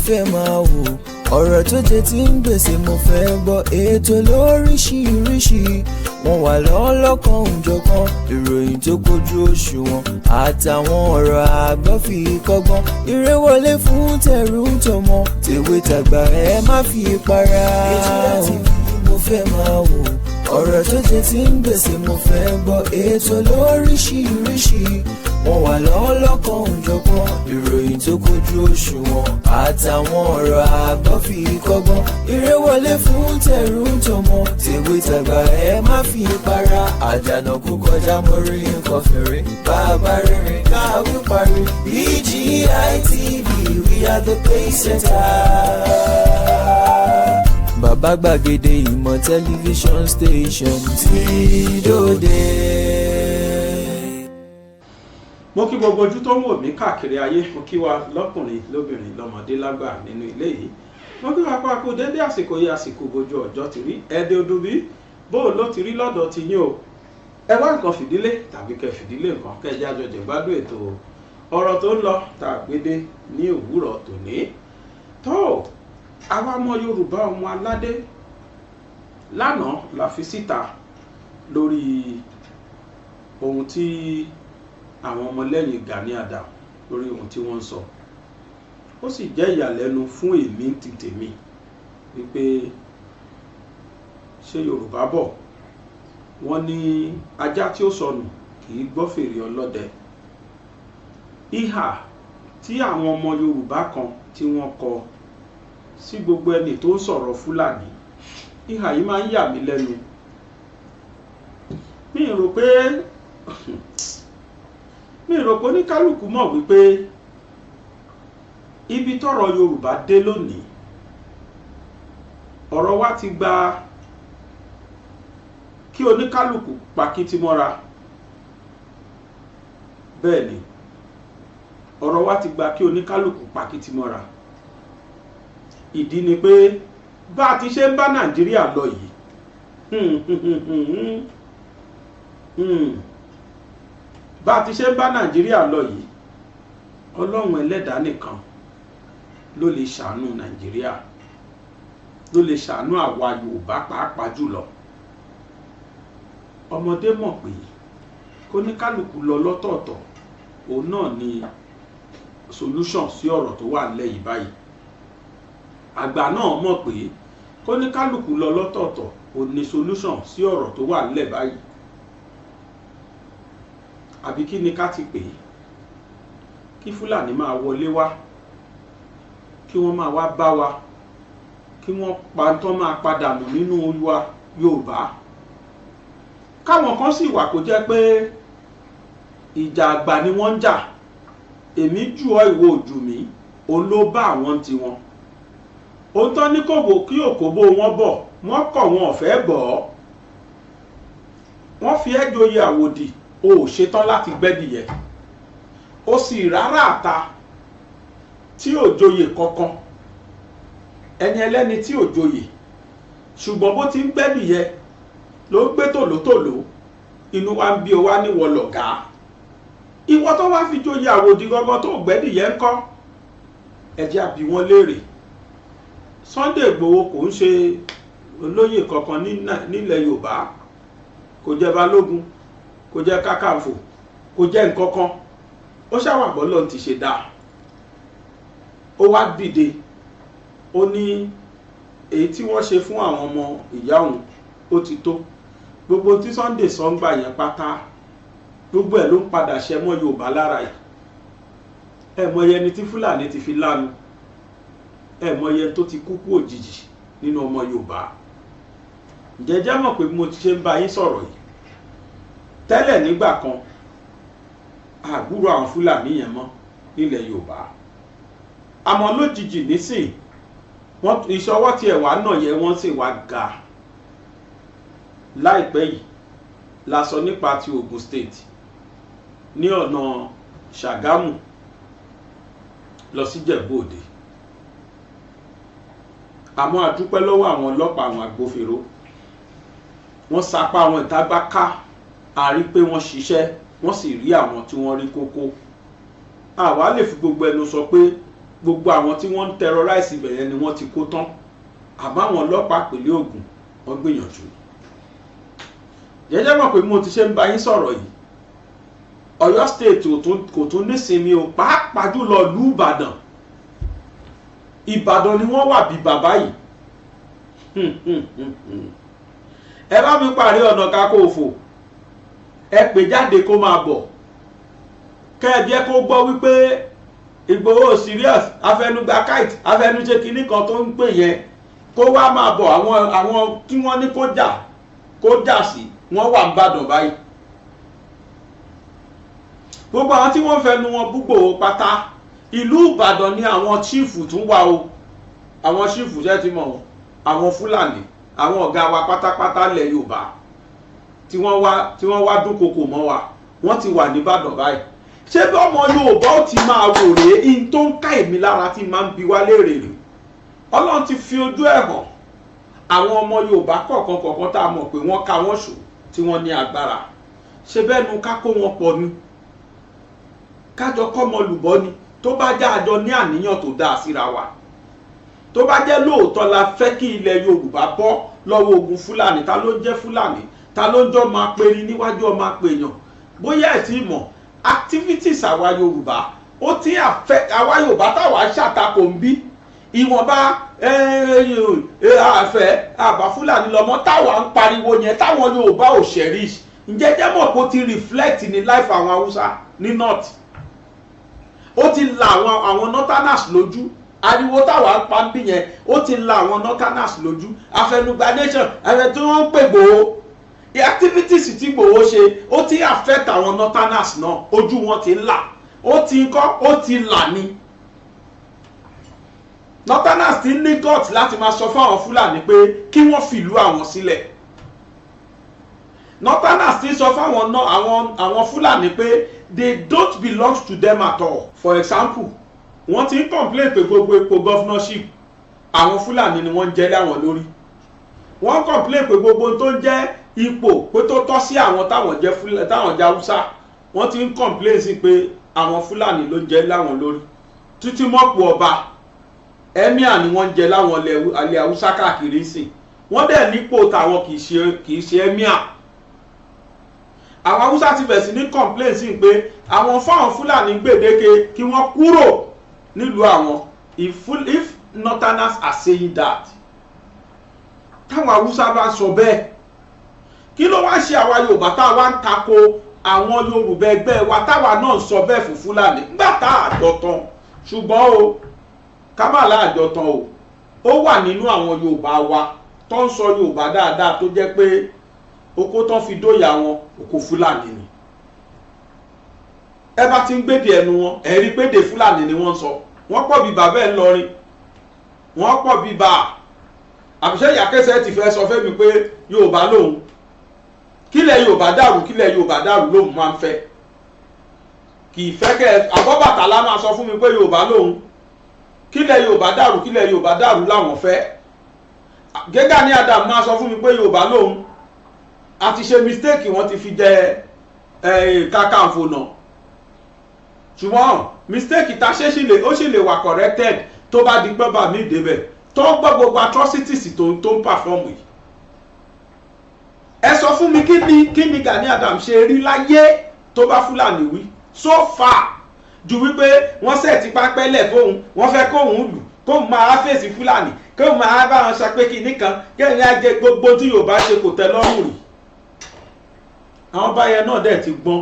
fẹ́ máa wò, ọ̀rọ̀ tó jẹ tí ń gbèsè mo fẹ́ gbọ́, ètò lóríṣiríṣi wọ́n wà lọ́lọ́kan òjọ̀kan, ìròyìn tó kojú òṣùwọ̀n àtàwọn ọ̀rọ̀ àgbọ́ fi kọ́gbọ́n, eré wọlé fún tẹ̀rù tọmọ, tèwe tàgbà ẹ má fi para. ètò láti fi mo fẹ́ máa wò, ọ̀rọ̀ tó jẹ tí ń gbèsè mo fẹ́ gbọ́, ètò lóríṣiríṣi wọ́n wà lọ́lọ́kan òjọ̀kan, ìròyìn tó kojú òṣùwọ̀n àtàwọn ọ̀rọ̀ àgbọ́ fi kọ́gbọ́n, eré wọlé fún tẹ̀rù tọmọ, tèwe tàgbà ẹ má fi para. àjànàkú kọjá mórí nǹkan fèrè, bàbá rìnrìn káwí parí. BGI TV, we are the pace setter. Bàbá gbàgede ìmọ̀ tẹlifíṣọ̀n station tí dòde. Mo kí gbogbo ojú tó ń wò mí káàkiri ayé, mo kí wa lọ́kùnrin lóbìnrin lọ́mọdé lágbà nínú ilé yìí, mo kí wa pákó dédé àsìkò yìí, àsìkò bójú ọjọ́ ti rí ẹdẹ odò bí bó ló ti rí lọ́dọ̀ ti yín o. ẹ wá nǹkan fìdílé tàbí kẹ fìdílé nǹkan kẹjá jọjẹ gbádùn ètò ọ̀rọ̀ tó ń lọ tàgbédé ní òwúrọ̀ tòní. tó àwa ọmọ Yorùbá ọmọ aládé lánàá la fi síta lórí ohun tí àwọn ọmọlẹ́yìn Gani Adams lórí ohun tí wọ́n ń sọ. ó sì jẹ́ ìyàlẹ́nu fún èmi ti tèmi wípé ṣé Yorùbá bọ̀ wọ́n ní ajá tí ó sọnù kì í gbọ́ fèrè ọlọ́dẹ. ìhà tí àwọn ọmọ Yorùbá kan tí wọ́n kọ sí gbogbo ẹni tó ń sọ̀rọ̀ Fúlàní, ìhà yìí máa ń yà mí lẹ́nu. mi rò pé oníkálùkù mọ̀ wípé ibi tọ́rọ̀ Yorùbá dé lónìí, ọ̀rọ̀ wa ti gba kí oníkálùkù pàkìtì mọ́ra. bẹ́ẹ̀ ni ọ̀rọ̀ wa ti gba kí oníkálùkù pàkìtì mọ́ra. ìdí ni pé bá a ti ṣe ń bá Nàìjíríà lọ yìí, bá a ti ṣe ń bá Nàìjíríà lọ yìí, Ọlọ́run ẹlẹ́dàá nìkan ló lè ṣàánú Nàìjíríà, ló lè ṣàánú àwa Yorùbá pàápàá jùlọ. ọmọdé mọ̀ pé kóníkálùkù lọ lọ́tọ̀ọ̀tọ̀, òun náà ni solution sí ọ̀rọ̀ tó wà nílẹ̀ yìí báyìí. àgbà náà mọ̀ pé kóníkálùkù lọ lọ́tọ̀ọ̀tọ̀, òun ni solution sí ọ̀rọ̀ tó wà nílẹ̀ báyìí. àbí kí ni ká ti pè é? kí Fúlàní máa wọlé wá, kí wọ́n máa wá bá wa, kí wọ́n pa tán máa padà nù nínú wa Yorùbá. káwọn kan sì wà kó jẹ́ pé ìjà àgbà ni wọ́n ń jà, èmi jù ọ́ ìwọ ojú mi, òun ló bá àwọn tiwọn. òun tán ní kò wò kí òkòbó wọn bọ̀, wọ́n kọ̀ wọn ọ̀fẹ́ bọ̀ ọ́. wọ́n fi ẹ́ joyè àwòdì, o ò ṣetán láti gbẹ́dìyẹ. ó sì rárá àta tí ò joyè kankan, ẹni ẹlẹ́ni tí ò joyè, ṣùgbọ́n bó ti ń gbẹ́dìyẹ ló ń gbé tòlótòló, inú wa ń bí o wá níwọ̀ lọ̀gá. ìwọ tó wá fi joyè àwòdì gangan tó gbẹ́dìyẹ ńkọ́? ẹ jẹ́ á bi wọ́n léèrè. Sunday Igboho kò ń ṣe olóyè kankan nílẹ̀ Yorùbá, kò jẹ́ balógun, kò jẹ́ kákàǹfò, kò jẹ́ nǹkankan. ó ṣàwàgbọ́ lọ́n ti ṣe dáa. ó wá dìde, ó ní èyí tí wọ́n ṣe fún àwọn ọmọ ìyá òun ó ti tó. gbogbo tí Sunday sọ ń gbà yẹn pátá, gbogbo ẹ̀ ló ń padà ṣẹ mọ́ Yorùbá lára yìí. ẹ mọye ẹni tí Fúlàní ti fi lánu, ẹ mọye tó ti kúkú òjijì nínú ọmọ Yorùbá. jẹ́jẹ́ mọ̀ pé mo ti ṣe ń bá yín sọ̀rọ̀ yìí tẹ́lẹ̀ nígbà kan, àgbúrò àwọn Fúlàní yẹn mọ́ nílẹ̀ Yorùbá. àmọ́ lójijì nísìn ìṣọwọ́ tí ẹ̀wà náà yẹ wọ́n sì wá ga. láìpẹ́ yìí la sọ nípa ti Ogun State ní ọ̀nà Ṣàgámù lọ sí Jẹ̀bú Òde. àmọ́ a dúpẹ́ lọ́wọ́ àwọn ọlọ́pàá, àwọn agbófinró, wọ́n sapá àwọn ìta bá ká, a rí pé wọ́n ṣiṣẹ́, wọ́n sì rí àwọn tí wọ́n rí kókó. àwa lè fi gbogbo ẹnu sọ pé gbogbo àwọn tí wọ́n ń terrorize ibẹ̀ yẹn ni wọ́n ti kó tán àmọ́ àwọn ọlọ́pàá ìpínlẹ̀ Ògùn wọ́n gbìyànjú. jẹ́jẹ́ mọ̀ pé mo ti ṣe ń bá yín sọ̀rọ̀ yìí Ọ̀yọ́ state kò tún nísinmi o, pàápàá jùlọ ìlú Ìbàdàn. Ìbàdàn ni wọ́n wà bí bàbá yìí. ẹ bá mi parí ọ̀nà Kakanfò, ẹ pè jáde kó máa bọ̀, kẹ́ ẹ jẹ́ kó gbọ́ wípé Ìgbòho serious, afẹnugba kite, afẹnujẹ kínní kan tó ń pè yẹn, kó wá máa bọ̀. àwọn tí wọ́n ní kó jà sí wọ́n wà ń bàdàn báyìí. gbogbo àwọn tí wọ́n fẹnu wọn búgbò pátá, ìlú Ìbàdàn ni àwọn chíìfù tún wà o. àwọn chíìfù jẹ́ ti mọ̀ àwọn Fúlàní, àwọn ọ̀gá wa pátápátá lẹ̀ Yorùbá tí wọ́n wá dúnkokò mọ́ wa, wọ́n ti wà ní Ìbàdàn báyìí. ṣé bí ọmọ Yorùbá ó ti máa wò rèé, in tó ń ká èmi lára tí máa ń bi wá léèrè rè. Ọlọ́run ti fi ojú ẹ̀ hàn àwọn ọmọ Yorùbá kọ̀ọ̀kan tá a mọ̀ pé wọ́n ká wọ́n ṣò tí wọ́n ní agbára. ṣé bẹ́ẹ̀ nu ká kó wọn pọ̀ ni, kájọ kọ́mọ lùbọ́ ni, tó bá já àjọ ní àníyàn tó dáa síra wa, tó bá jẹ́ lóòótọ́ la fẹ́ kí ilẹ̀ Yorùbá bọ́ lọ́wọ́ ogun Fúlàní. Ta ló ń jẹ́ Fúlàní? Ta ló ń jọ́ máa peri níwájú ọmọ apèèyàn? bóyá ẹ̀ tí mọ̀ activities àwa Yorùbá ó ti affect àwa Yorùbá táwa ṣàtakò ń bí ìwọ̀nba àfẹ́ àbá Fúlàní lọ́mọ táwa ń pariwo yẹn táwọn Yorùbá ò cherish. ǹjẹ́ jẹ́ mọ̀ pé ó ti reflect ní life àwọn Haúsá ní north, ó ti la àwọn northerners lójú. ariwo táwa ń pa ń bí yẹn ó ti la àwọn northerners lójú. afẹnugba nation ẹ̀rẹ̀ tí wọ́n ń pè Ìgbòho, activities tí Ìgbòho ṣe ó ti affect àwọn northerners náà, ojú wọn ti là, ó ti là ní. northerners ti ní gut láti máa sọ fún àwọn Fúlàní pé kí wọ́n fìlú àwọn sílẹ̀. northerners ti sọ fún àwọn Fúlàní pé they don't belong to them at all. for example, wọ́n ti ń complain pé gbogbo epo governorship àwọn Fúlàní ni wọ́n ń jẹ láwọn lórí. wọ́n complain pé gbogbo tó ń jẹ́ ipò pé tó tọ́ sí àwọn táwọn jẹ́ Haúsá, wọ́n ti ń complain sí pé àwọn Fúlàní ló ń jẹ láwọn lórí. títí mọ́pù ọba emir ni wọ́n ń jẹ láwọn alẹ́ Haúsá káàkiri sí. wọ́n dẹ̀ nípò táwọn kì í ṣe emir. àwọn Haúsá ti bẹ̀ sí ní complain sí pé àwọn fáwọn Fúlàní gbèdéke kí wọ́n kúrò nílùú àwọn. if northerners are saying that, táwọn Haúsá bá sọ bẹ́ẹ̀, kí ló wá ṣe àwa Yorùbá táwa ń tako àwọn Yorùbá ẹgbẹ́ wa táwa náà sọ bẹ́ẹ̀ fún Fúlàní nígbà tá àjọ tán? ṣùgbọ́n o kámàlà àjọ tán o, ó wà nínú àwọn Yorùbá wa tó ń sọ Yorùbá dáadáa tó jẹ́ pé oko tán fi dóyà wọn oko Fúlàní ni. ẹ bá ti ń gbédè ẹnu wọn ẹ rí pédè Fúlàní ni wọ́n sọ. wọ́n pọ̀ bí bàbá ẹ̀ ńlọrin, wọ́n pọ̀ bí bá àbíṣẹ́ ìyàkẹ́sẹ̀ ti fẹ́ sọ fẹ́mi pé Yorùbá lòun. kílẹ̀ Yorùbá dàrú lòun máa ń fẹ́. kì í fẹ́ kẹ́ Àbọ́bàtálá máa sọ fún mi pé Yorùbá lòun. kílẹ̀ Yorùbá dàrú làwọn fẹ́. Gẹ́gà ní Adam máa sọ fún mi pé Yorùbá lòun. a ti ṣe mistake, wọ́n ti fi jẹ Kakanfò náà. ṣùgbọ́n mistake ta ṣe ó sì lè wà corrected tó bá di pé bàmí ìdébẹ̀ tó ń gbọ́ gbogbo atrocities tó ń perform yìí. ẹ sọ fún mi kí ni Gani Adams ṣe rí láyé tó bá Fúlàní wí so far ju wípé wọ́n sẹ̀ ti pápẹ́lẹ̀ fóun, wọ́n fẹ́ kóun lù, kóun máa fèsì Fúlàní, kóun máa bá wọn sọ pé kinní kan, kẹ́hìn á jẹ gbogbo tí Yorùbá ṣe kò tẹ́ lọ́rùn rí. àwọn báyẹn náà dẹ̀ ti gbọ́n,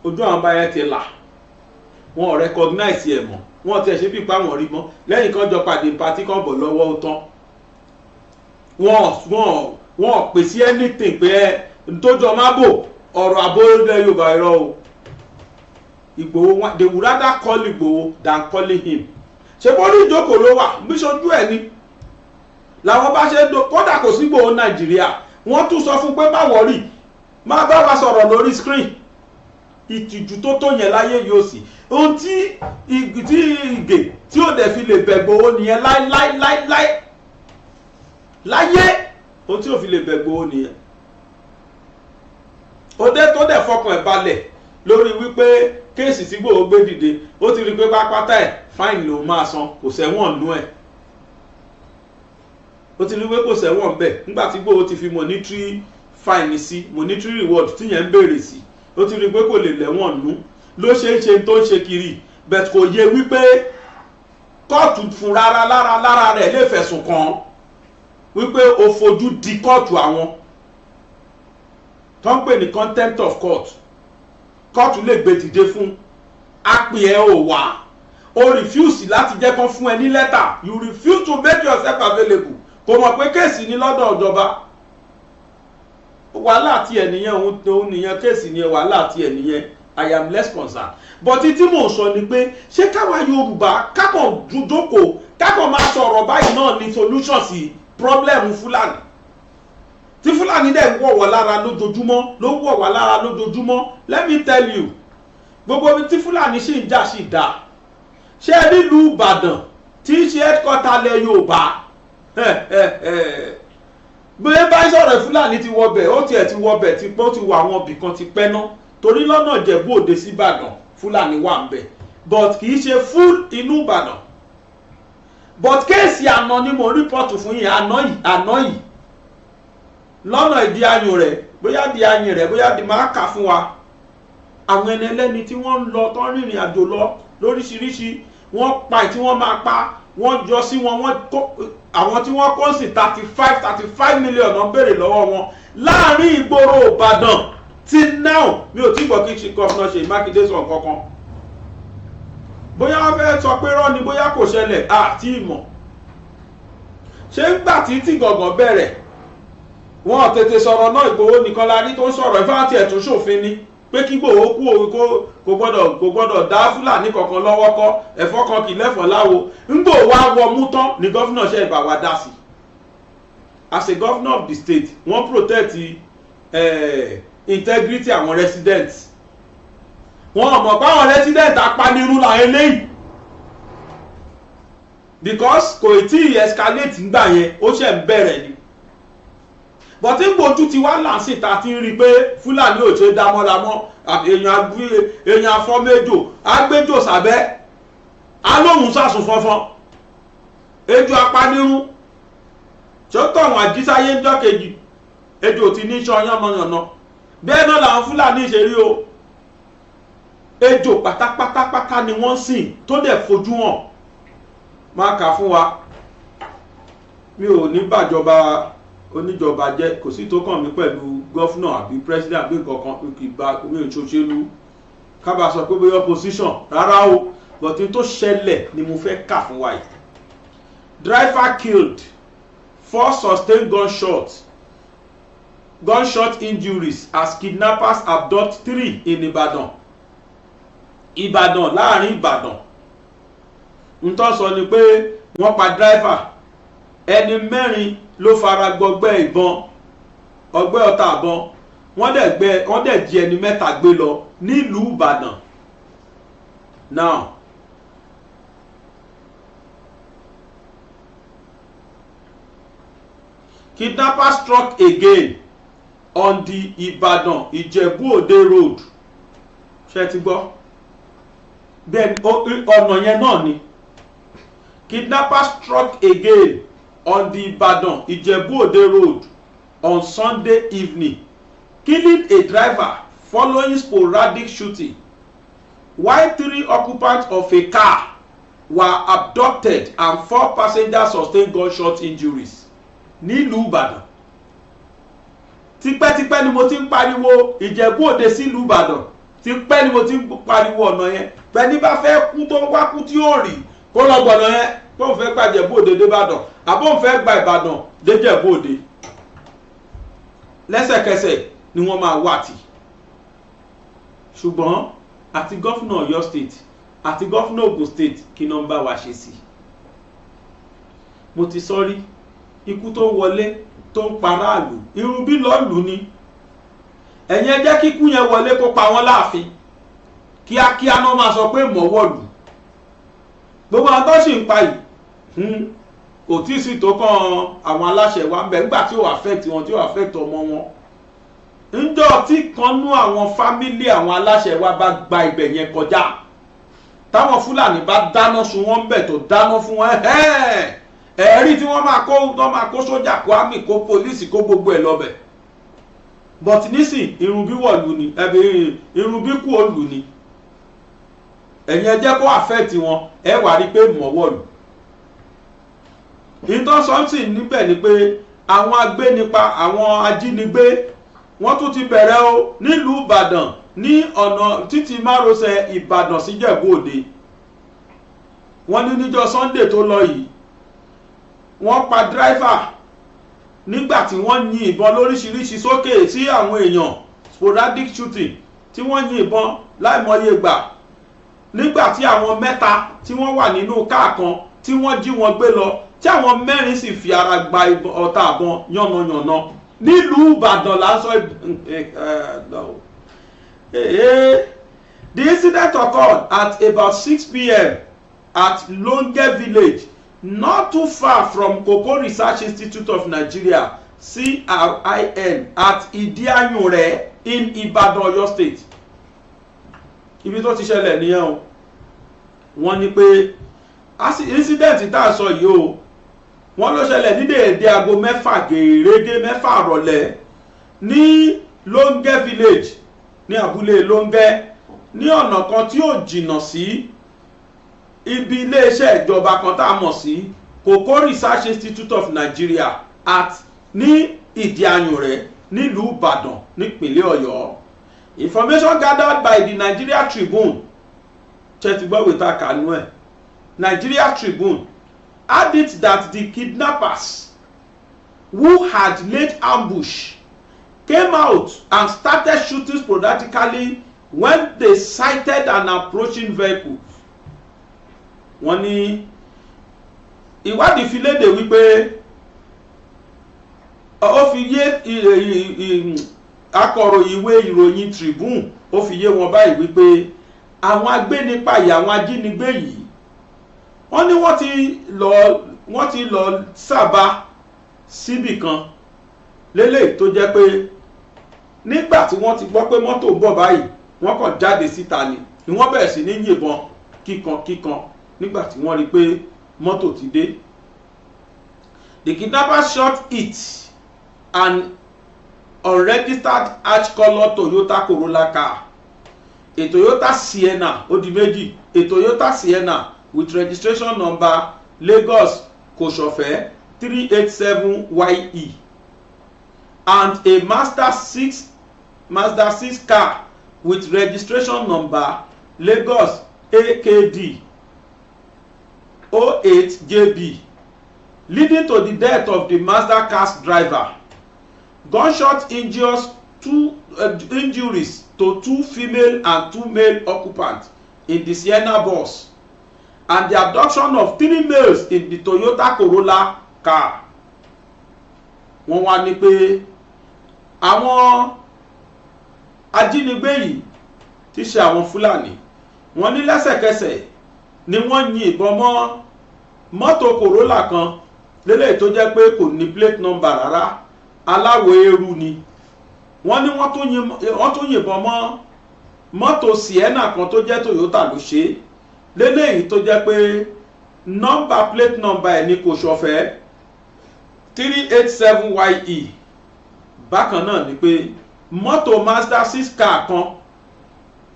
ojú àwọn báyẹn ti là, wọn ò recognize ẹ̀ mọ́, wọn ti ẹ̀ ṣe bí ipá wọn rí mọ́. lẹ́yìn kan jọ pàdé pàtí kan bọ̀ lọ́wọ́ ó tán. wọn pèsè anything pé ẹ ntọ́jọ́ má bò ọ̀rọ̀ àbò ilẹ̀ Yorùbá irọ́ o. Ìgbòho, they would rather call Ìgbòho than calling him. ṣe bó ní ìjókòó ló wà bí sojú ẹ̀ ni làwọn bá ṣe kódà kò sí Ìgbòho Nàìjíríà, wọ́n tún sọ fún pé má wọ́rì, má bá wa sọ̀rọ̀ lórí screen. ìtìjú tó tó yẹn láyé yóò sì ohun tí ìgè tí ò dẹ̀ fi lè bẹ̀ Ìgbòho nìyẹn láyé ohun tí ò fi lè bẹ̀ Ìgbòho nìyẹn. òde tó dẹ̀ fọkàn ẹ̀ balẹ̀ lórí wípé kéèsì tí Ìgbòho gbé dìde ó ti rí pé pápátá ẹ̀ fáìn lòun máa san, kò sẹ́wọ̀n nú ẹ̀, ó ti rí pé kò sẹ́wọ̀n bẹ́ẹ̀ nígbà tí Ìgbòho ti fi monetary fine sí, monetary reward tíyẹn ń béèrè sí, ó ti rí pé kò lè lẹ́wọ̀n nú ló ṣe ń ṣe tó ń ṣe kiri, bẹ́ẹ̀ kò yẹ wípé kóòtù fún lára rẹ̀ lè fẹ̀sùn kàn wípé ó fojú di kóòtù àwọn tó ń pè ní contempt of court, kóòtù lè gbé dìde fún apè ẹ ò wá, o refuse láti jẹ́ kán fún ẹ ní lẹ́tà, you refuse to make yourself available, kò mọ̀ pé kéèsì ní lọ́dọ̀ ìjọba, wàhálà tí ẹ̀ nìyẹn, òun nìyẹn, kéèsì ní wàhálà tí ẹ̀ nìyẹn, I am less concerned. But tí mò ń sọ ni pé ṣé káwa Yorùbá kákan jókòó kákan máa sọ̀rọ̀ báyìí náà ní solution sí problem Fúlàní, tí Fúlàní dẹ̀ wọ̀ wá lára lójoojúmọ́, let me tell you, gbogbo ibi tí Fúlàní sì ń jà sí dá, ṣé ẹ nílùú Ìbàdàn tí í ṣe headquarter lẹ Yorùbá, bóyá bá sọ̀rọ̀ Fúlàní ti wọbẹ̀, ó tiẹ̀ ti wọbẹ̀ ti pẹ́, ó ti wọ àwọn ibì kan ti pẹ́ ná, torí lọ́nà Ìjẹ̀bú Òde sí Ìbàdàn Fúlàní wà ń bẹ̀, but kì í ṣe full inú Ìbàdàn. But kéèsì àná ni mo rìpọ́tù fún yín, àná yìí lọ́nà ìdí ayùn rẹ̀, bóyá di ayùn rẹ̀, bóyá di máa kà fún wa, àwọn ẹni ẹlẹ́ni tí wọ́n ń lọ tán rìnrìn àjò lọ lóríṣiríṣi, wọ́n pa tí wọ́n máa pa, wọ́n jọ sí wọn, àwọn tí wọ́n kó sí 35 million náà béèrè lọ́wọ́ wọn láàrin ìgboro Ìbàdàn till now. Mi ò tí gbọ́ kí ṣe gọ́fúnà Ṣèyí Mákindé sọ kankan, bóyá wọ́n fẹ́ sọ pé rọ́ ni, bóyá kò ṣẹlẹ̀ àti ìmọ̀. ṣé ń gbà tí gọ̀gàn bẹ̀rẹ̀ wọ́n tètè sọ̀rọ̀ náà, Ìgbòho nìkan la rí tó ń sọ̀rọ̀, ìfáàtì ẹ̀ tún ṣòfin ni pé kí Ìgbòho kú òwe kò gbọ́dọ̀ dá Fúlàní kankan lọ́wọ́ kọ́, ẹ̀fọ́ kan kì í lẹ́fọ̀ọ́ láwo. ńgbò wá wọ mú tán ni gọ́fúnà ṣe ìbá wa dá sí. As a governor of the state, wọ́n protect integrity àwọn residents, wọ́n mọ̀ pé àwọn residents apanirun là eléyìí, because kò tí ì escalate ńgbà yẹn, ó ṣe ń bẹ̀rẹ̀ ni. But tí gbòjú ti wá láǹsì ta ti ń rí i pé Fúlàní ò ṣe dámọ́dámọ́, èèyàn afọ́mẹ́jò agbẹ́jò sábẹ́ alóhùn sàsùn fọ́nfọ́n, ejò apanirun tí ó tọ̀ wọ́n àjísáyé ńjọ́ kejì, ejò ti ní iṣan yánmọ́yànnà. Bẹ́ẹ̀ náà làwọn Fúlàní ṣe rí o, ejò pátápátápátá ni wọ́n sìn tó dẹ̀ fojú hàn. Máa kà fún wa, mi ò ní bàjọba oníjọba jẹ́, kò sí tó kàn mí pẹ̀lú gọ́fúnà àbí president àbí nǹkan kì í bá omi òṣòṣèlú kábà sọ pé bóyá opposition rárá o, bọ̀tí tó ṣẹlẹ̀ ni mo fẹ́ kà fún wa yìí. Driver killed, 4 sustained gunshot injuries as kidnappers abduct 3 in Ibadan. Ibadan, láàrin Ibadan. N tó sọ ni pé wọ́n pa driver, ẹni 4 ló fara gbọgbẹ́ ìbọn, ọgbẹ́ ọta àbọn, wọ́n dẹ̀ jí ẹni 3 gbé lọ nílùú Ìbàdàn. Now kidnappers struck again on the Ibadan Ìjẹ̀bú Òde road. Ṣé ti gbọ́? Then ọ̀nà yẹn náà ni. Kidnappers struck again on the Ibadan Ìjẹ̀bú Òde road on Sunday evening, killing a driver following sporadic shooting, while 3 occupants of a car were abducted and 4 passengers sustained gunshot injuries. Nílùú Ìbàdàn. Tipẹ́tipẹ́ ni mo ti ń pariwo Ìjẹ̀bú Òde sílùú Ìbàdàn, tipẹ́ ni mo ti ń pariwo ọ̀nà yẹn. Bẹ́ẹ̀ni bá fẹ́ kú tó wá kú tí ó rí kó lọ gbọ̀nà yẹn, tó ń fẹ́ gba Ìjẹ̀bú Òde dé Ìbàdàn, àbó ń fẹ́ gba Ìbàdàn dé Ìjẹ̀bú Òde. Lẹ́sẹ̀kẹsẹ̀ ni wọ́n máa wà tì. Ṣùgbọ́n àti gọ́fúnà Ọ̀yọ́ state àti gọ́fúnà Ògùn state kí ló ń bá wa ṣe sí. Mo ti sọ rí, ikú tó wọlé tó ń paráàlú irú bí lọ́ọ̀lù ni. Ẹ̀yin ẹ jẹ́ kíkú yẹn wọlé kó pa wọ́n láàfin, kíákíá náà máa sọ pé mọ̀wọ́lù. Gbogbo àwọn tó sì ń pa yìí kò tí ì sí tó kàn àwọn aláṣẹ wa ń bẹ nígbà tí ó affect wọn, tí ó affect ọmọ wọn. ńjọ́ tí kan nú àwọn fámílì àwọn aláṣẹ wa bá gba ibẹ̀ yẹn kọjá táwọn Fúlàní bá dáná sun wọ́n bẹ̀ tó dáná fún wọn ẹ̀rí tí wọ́n máa kó sójà kó àmì kó pólísì kó gbogbo ẹ̀ lọ́bẹ̀ but nísìn irun bí wọ̀lú ni irun bí kú òlù ni ẹ̀yin ẹ jẹ́ kó àfẹ́ẹ̀tì wọn ẹ wà rí pé mọ̀ wọ̀lú ìtàn sọ́ọ̀tì níbẹ̀ ni pé àwọn agbénipa àwọn ajínigbé wọ́n tún ti bẹ̀rẹ̀ o nílùú Ìbàdàn ní ọ̀nà títí márosẹ̀ Ìbàdàn sí Ìjẹ̀bú Òde wọ́n ní níjọ́ Sunday tó lọ yìí wọ́n pa dráìfà nígbà tí wọ́n yin ìbọn lóríṣiríṣi sókè sí àwọn èèyàn sporadic shooting tí wọ́n yin ìbọn láìmọye ìgbà nígbà tí àwọn mẹ́ta tí wọ́n wà nínú káà kan tí wọ́n jí wọn gbé lọ tí àwọn mẹ́rin sì fi ara gba ọta àbọn yánnayànna nílùú Ìbàdàn lásán. The incident occurred at about 6 p.m. at Longe Village, not too far from Koko Research Institute of Nigeria CRIN at Idianyure in Ibadan, Oyo State. Ibi tó ti ṣẹlẹ̀ nìyẹn o. Wọ́n ní pé incident tá a sọ yìí o wọ́n ló ṣẹlẹ̀ ní déédé aago 6 gèrègé 6 rọ̀lẹ́ ní Longe Village ní abúlé Longe ní ọ̀nà kan tí ó jìnnà sí ibi iléeṣẹ́ ìjọba kan tá a mọ̀ sí Koko Research Institute of Nigeria at ní Ìdíayùnrẹ́ nílùú Ìbàdàn nípínlẹ̀ Ọ̀yọ́. Information gathered by the Nigeria Tribune chetibaweta kanue Nigeria Tribune had it that the kidnappers who had laid ambush came out and started shooting sporadically when they sighted an approaching vehicle. Wọ́n ní ìwádìí fi léde wípé ó fi yé akọ̀ròyìn ìwé ìròyìn Tribune ó fi yé wọn báyìí wípé àwọn agbénipa yìí àwọn ajínigbé yìí wọ́n ní wọ́n ti lọ sábà síbì kan lélẹ̀ tó jẹ́ pé nígbà tí wọ́n ti gbọ́ pé mọ́tò ń bọ̀ báyìí wọ́n kàn jáde síta ni wọ́n bẹ̀rẹ̀ sí ní yìnbọn kíkan nígbà tí wọ́n rí pé mọ́tò ti dé. The kidnappers shot it an unregistered ash colour Toyota Corolla car, a Toyota Sienna ó di méjì, a Toyota Sienna with registration number Lagos Kòsọ̀fẹ́ 387YE and a Mazda 6 car with registration number Lagos AKD 08JB, leading to the death of the Mazda car's driver. Gunshot injuries to 2 female and 2 male occupants in the Sienna bus and the abduction of 3 males in the Toyota Corolla car. Wọ́n wá ní pé àwọn ajínigbé yìí tí ṣe àwọn Fúlàní wọ́n ní lẹ́sẹ̀kẹsẹ̀ ni wọ́n yin ìbọn mọ́ mọ́tò Corolla kan lélẹ̀ tó jẹ́ pé kò ní plate number rárá aláwọ̀ eérú ni. Wọ́n ní wọ́n tún yìnbọn mọ́ mọ́tò Sienna kan tó jẹ́ Toyota ló ṣe lélẹ́yìí tó jẹ́ pé plate number ẹ̀ ní Kòsọ̀fẹ́ 387YE. Bákan náà ni pé mọ́tò Mazda 6 car kan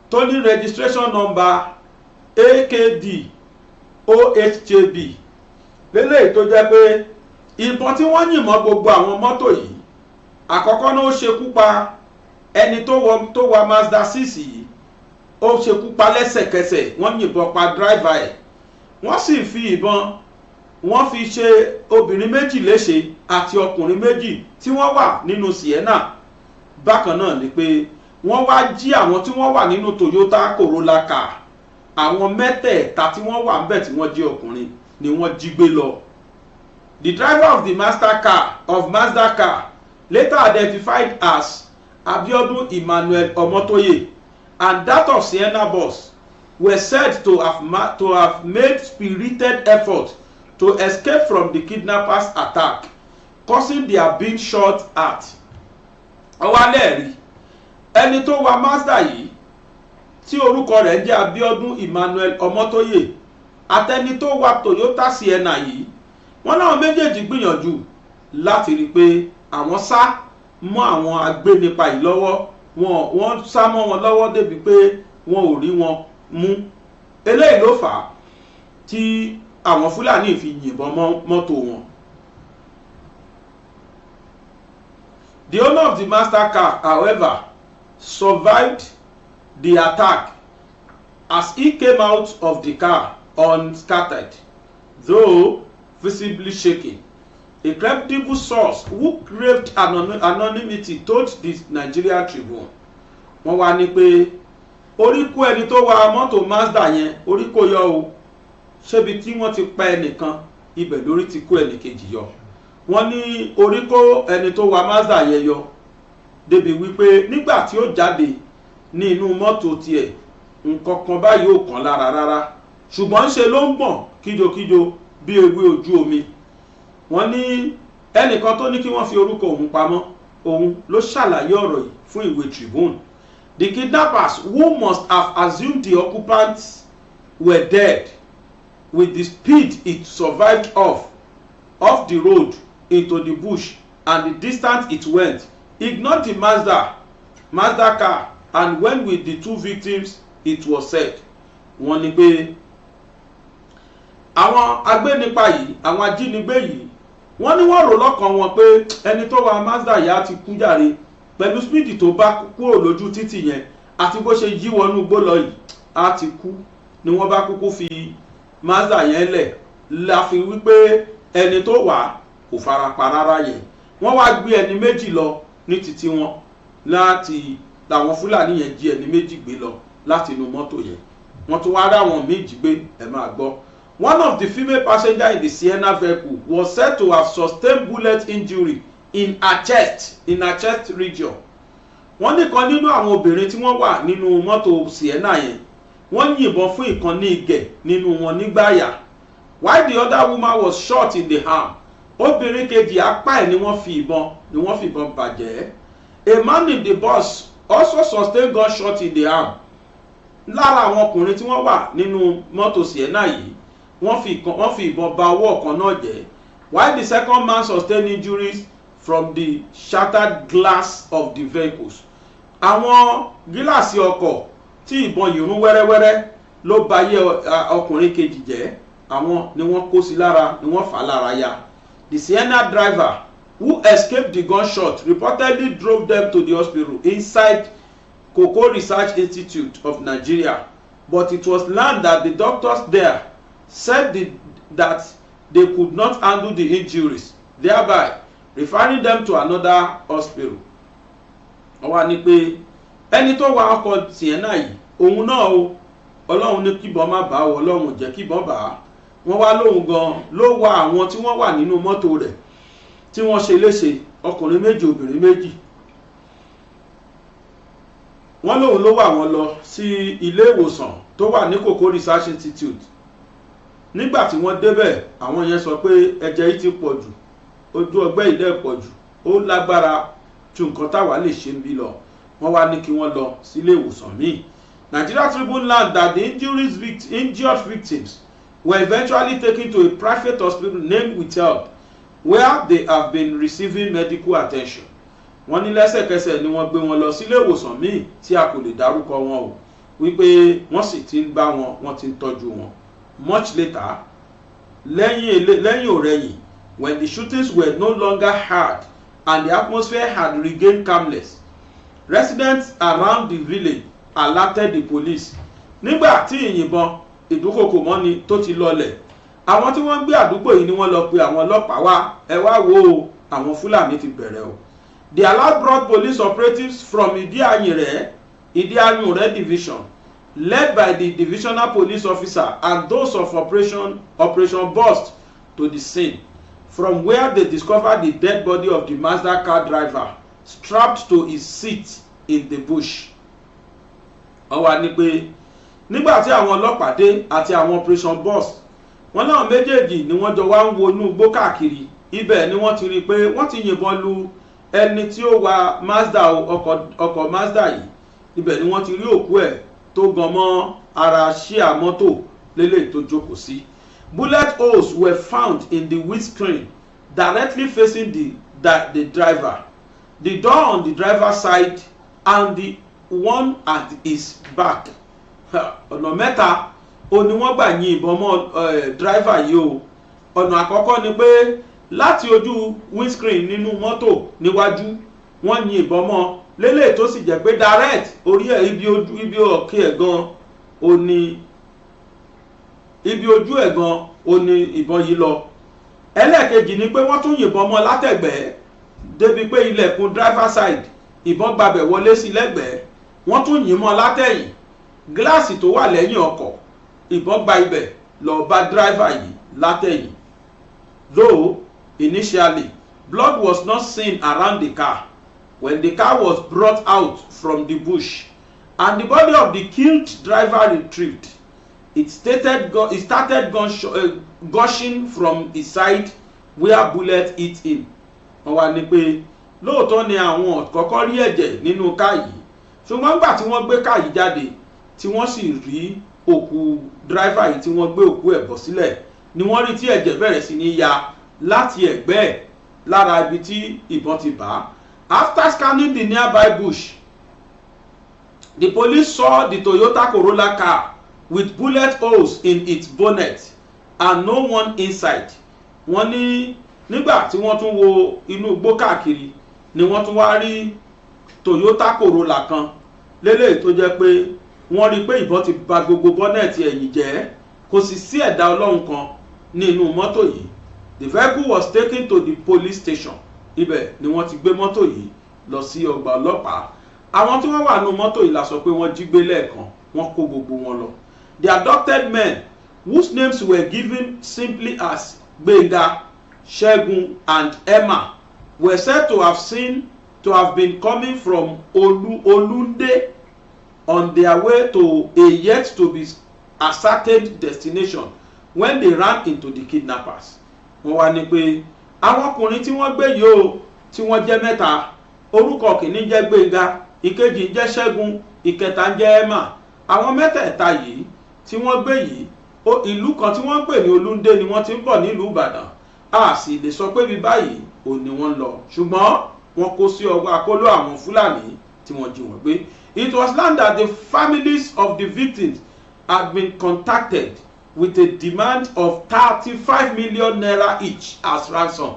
tó ní registration number AKD 08JB lélẹ́yìí tó jẹ́ pé ìbọn tí wọ́n yìn mọ́ gbogbo àwọn mọ́tò yìí àkọ́kọ́ náà ó ṣekú pa ẹni tó wa Mazda 6 yìí ó ṣekú pa lẹ́sẹ̀kẹsẹ̀ wọ́n yìnbọn pa driver ẹ̀ wọ́n sì fi ìbọn wọ́n fi ṣe obìnrin méjì léṣe àti ọkùnrin méjì tí wọ́n wà nínú Sienna. Bákan náà ni pé wọ́n wá jí àwọn tí wọ́n wà nínú Toyota Corolla car àwọn mẹ́tẹ̀ẹ̀ta tí wọ́n wà ńbẹ̀ tí wọ́n jẹ́ ọkùnrin ni wọ́n jí gbé lọ. The driver of the Mazda car later identified as Abiodun Emmanuel Omotoye and that of Sienna bus were said to have made spirited effort to escape from the kidnappers' attack, causing their being shot at. Ọwọ́ alẹ́ rí ẹni tó wa Mazda yìí tí orúkọ rẹ̀ jẹ́ Abíọ́dún Emmanuel Ọmọ́tóyè àtẹni tó wa Toyota Sienna yìí wọ́n láwọn méjèèjì gbìyànjú láti rí pé àwọn sá mọ́ àwọn agbénipa yìí lọ́wọ́ wọ́n sá mọ́ wọn lọ́wọ́ débi pé wọn ò rí wọn mú. Eléyìí ló fà á tí àwọn Fúlàní fi yìnbọn mọ́ mọ́tò wọn. The owner of the Mazda car, however, survived the attack as he came out of the car unscattered, though visibly shaken. A credible source who craved anonymity told the Nigeria Tribune. Wọ́n wá ní pé orí kó ẹni tó wa mọ́tò Mazda yẹn orí kó yọ o, ṣébi tí wọ́n ti pa ẹnìkan ibẹ̀ lórí ti kó ẹnìkejì yọ. Wọ́n ní orí kó ẹni tó wa Mazda yẹn yọ débi wípé nígbà tí ó jáde ní inú mọ́tò tiẹ̀ nǹkan kan báyìí ò kàn lára rárá, ṣùgbọ́n ṣe ló ń gbọ̀n kíjokíjo bí ewé ojú omi. Wọ́n ní ẹnìkan tó ní kí wọ́n fi orúkọ òun pamọ́ òun ló ṣàlàyé ọ̀rọ̀ yìí fún ìwé Tribune. The kidnappers, who must have assumed the occupants were dead, with the speed it survived off the road into the bush and the distance it went, ignored the Mazda car and went with the two victims, it was said. Wọ́n ní pé àwọn agbénipa yìí àwọn ajínigbé yìí wọ́n ní wọ́n rò lọ́kàn wọn pé ẹni tó wa Mazda yá ti kú jàre pẹ̀lú speed tó bá kúrò lójú títì yẹn àti bó ṣe yí wọnú igbó lọ yìí á ti kú, ni wọ́n bá kúkú fi Mazda yẹn lẹ̀ láfi wípé ẹni tó wà kò farapa rárá yẹn. Wọ́n wá gbé ẹni méjì lọ ní títí wọn láti làwọn Fúlàní yẹn jí ẹni méjì gbé lọ láti inú mọ́tò yẹn. Wọ́n tún wá ráwọn méjì gbé, ẹ máa gbọ́. One of the female passengers in the Sienna vehicle was said to have sustained bullet injury in her chest region. Wọ́n ní kan nínú àwọn obìnrin tí wọ́n wà nínú mọ́tò Sienna yẹn wọ́n yìnbọn fún ìkan ní igẹ̀ nínú wọn nígbàyà, while the other woman was shot in the arm. Obìnrin kejì apá ẹ̀ ni wọ́n fi ìbọn bàjẹ́. A man in the bus also sustained gunshot in the arm. Lára àwọn ọkùnrin tí wọ́n wà nínú mọ́tò Sienna yìí wọ́n fi ìbọn ba ọwọ́ kan náà jẹ́, while the second man sustained injuries from the shattered glass of the vehicles. Àwọn gíláàsì ọkọ̀ tí ìbọn yìí rún wẹ́rẹ́wẹ́rẹ́ ló ba ayé ọkùnrin kejì jẹ́, àwọn ni wọ́n kó sí lára ni wọ́n fà lára ya. The Sienna driver who escaped the gunshot reportedly drove them to the hospital inside Cocoa Research Institute of Nigeria, but it was learned that the doctors there said that they could not handle the injuries, thereby referring them to another hospital. Wọ́n wá ní pé ẹni tó wa ọkọ̀ Sienna yìí òun náà o, Ọlọ́run ní kíbọn má bàá o, Ọlọ́run jẹ́ kíbọn bàá. Wọ́n wá lóhun gan ló wa àwọn tí wọ́n wà nínú mọ́tò rẹ̀ tí wọ́n ṣe léṣe, ọkùnrin méjì obìnrin méjì. Wọ́n lóhun ló wà wọ́n lọ sí ilé ìwòsàn tó wà ní Cocoa Research Institute. Nígbà tí wọ́n débẹ̀ àwọn yẹn sọ pé ẹ̀jẹ̀ yìí ti pọ̀ jù, ojú ọgbẹ́ yìí dẹ̀ pọ̀ jù, ó lágbára ju nǹkan táwa lè ṣe ń bí lọ. Wọ́n wá ní kí wọ́n lọ sílé ìwòsàn míì. Nigeria Tribune learned that the injured victims were eventually taken to a private hospital named Withheld, where they have been receiving medical attention. Wọ́n ní lẹ́sẹ̀kẹsẹ̀ ni wọ́n gbé wọn lọ sílé ìwòsàn míì tí a kò lè dárúkọ wọn o, wípé wọ́n sì ti ń bá wọn, wọ́n ti ń tọ́jú wọn. Much later, lẹ́yìn òrẹ́yìn, when the shootings were no longer heard and the atmosphere had regained calmness, residents around the village alerted the police. Nígbà tí ìyìnbọn ìdúnkokò mọ́ni tó ti lọlẹ̀, àwọn tí wọ́n gbé àdúgbò yìí ni wọ́n lọ pe àwọn ọlọ́pàá wá, ẹ wá wo àwọn Fúlàní ti bẹ̀rẹ̀ o. The alert brought police operatives from Ìdí-Ayìnrẹ́ division, led by the divisional police officer and those of Operation Burst, to the scene, from where they discovered the dead body of the Mazda car driver strapped to his seat in the bush. Wọ́n wá ní pé nígbà tí àwọn ọlọ́pàá dé àti àwọn Operation Burst, wọ́n náà méjèèjì ni wọ́n jọ wá ń wo inú igbó káàkiri. Ibẹ̀ ni wọ́n ti rí pé wọ́n ti yìnbọn lu ẹni tí ó wa Mazda ọkọ̀ Mazda yìí ibẹ̀ ni wọ́n ti rí òkú ẹ̀ tó gan mọ́ ara ṣíà mọ́tò lélẹ̀ tó jókòó sí. Bullet holes were found in the windscreen directly facing the driver, the door on the driver's side and the one at his back. Ọ̀nà mẹ́ta ó ní wọ́n gbà yin ìbọn mọ́ driver yìí o. Ọ̀nà àkọ́kọ́ ni pé láti ojú windscreen nínú mọ́tò níwájú wọ́n yin ìbọn mọ́ lélẹ̀ tó sì jẹ́ pé direct orí ẹ̀ ibi ọ̀kẹ́ ẹ̀ gan ó ní ibi ojú ẹ̀ gan ó ní ìbọn yìí lọ. Ẹlẹ́ẹ̀kejì ni pé wọ́n tún yìnbọn mọ́ látẹ̀gbẹ́ débi pé ilẹ̀kùn driver side ìbọn gbabẹ̀ wọlé sí lẹ́gbẹ̀ẹ́, wọ́n tún yìn mọ́ látẹ̀yìn gíláàsì tó wà lẹ́yìn ọkọ̀ ìbọn gba ibẹ̀ lọ bá driver yìí látẹ̀yìn. Though initially blood was not seen around the car when the car was brought out from the bush and the body of the killed driver retrieved, it started gushing from the side where bullet hit him. Wọ́n wá ní pé lóòótọ́ ni àwọn kọ́kọ́ rí ẹ̀jẹ̀ nínú ká yìí, ṣùgbọ́n nígbà tí wọ́n gbé ká yìí jáde tí wọ́n sì rí òkú driver yìí tí wọ́n gbé òkú ẹ̀ bọ́ sílẹ̀ ni wọ́n rí tí ẹ̀jẹ̀ bẹ̀rẹ̀ sí ní ya láti ẹ̀gbẹ́ ẹ̀ lára ibi tí ìbọn ti bá. After scanning the nearby bush, the police saw the Toyota Corolla car with bullet holes in its bonnet and no one inside. Wọ́n ní nígbà tí wọ́n tún wo inú igbó káàkiri ni wọ́n tún wá rí Toyota Corolla kan lélẹ̀ tó jẹ́ pé wọ́n rí pé ìbọn ti ba gbogbo bonnet ẹ̀yìn jẹ́, kò sì sí ẹ̀dá ọlọ́run kan ní inú mọ́tò yìí. The vehicle was taken to the police station. Ibẹ̀ ni wọ́n ti gbé mọ́tò yìí lọ sí ọgbà ọlọ́pàá. Àwọn tí wọ́n wà nínú mọ́tò yìí la sọ pé wọ́n jí gbé lẹ́ẹ̀kan, wọ́n kó gbogbo wọn lọ. The abducted men, whose names were given simply as Gbenga, Segun and Emma, were said to have been coming from Olunde on their way to a yet to be ascertained destination when they ran into the kidnappers. Wọ́n wá ní pé àwọn ọkùnrin tí wọ́n gbé yìí o tí wọ́n jẹ́ mẹ́ta, orúkọ kìíní jẹ́ Gbenga, ìkejì jẹ́ Ṣẹ́gun, ìkẹta jẹ́ Emma. Àwọn mẹ́tẹ̀ẹ̀ta yìí tí wọ́n gbé yìí ìlú kan tí wọ́n ń pè ní Olúndé ni wọ́n ti ń bọ̀ nílùú Ìbàdàn. A sì lè sọ pé bí báyìí ò ní wọ́n lọ, ṣùgbọ́n wọ́n kó sí ọwọ́ àkóló àwọn Fúlàní tí wọ́n jí wọn gbé. It was learned that the families of the victims had been contacted with a demand of 35 million naira each as ransom.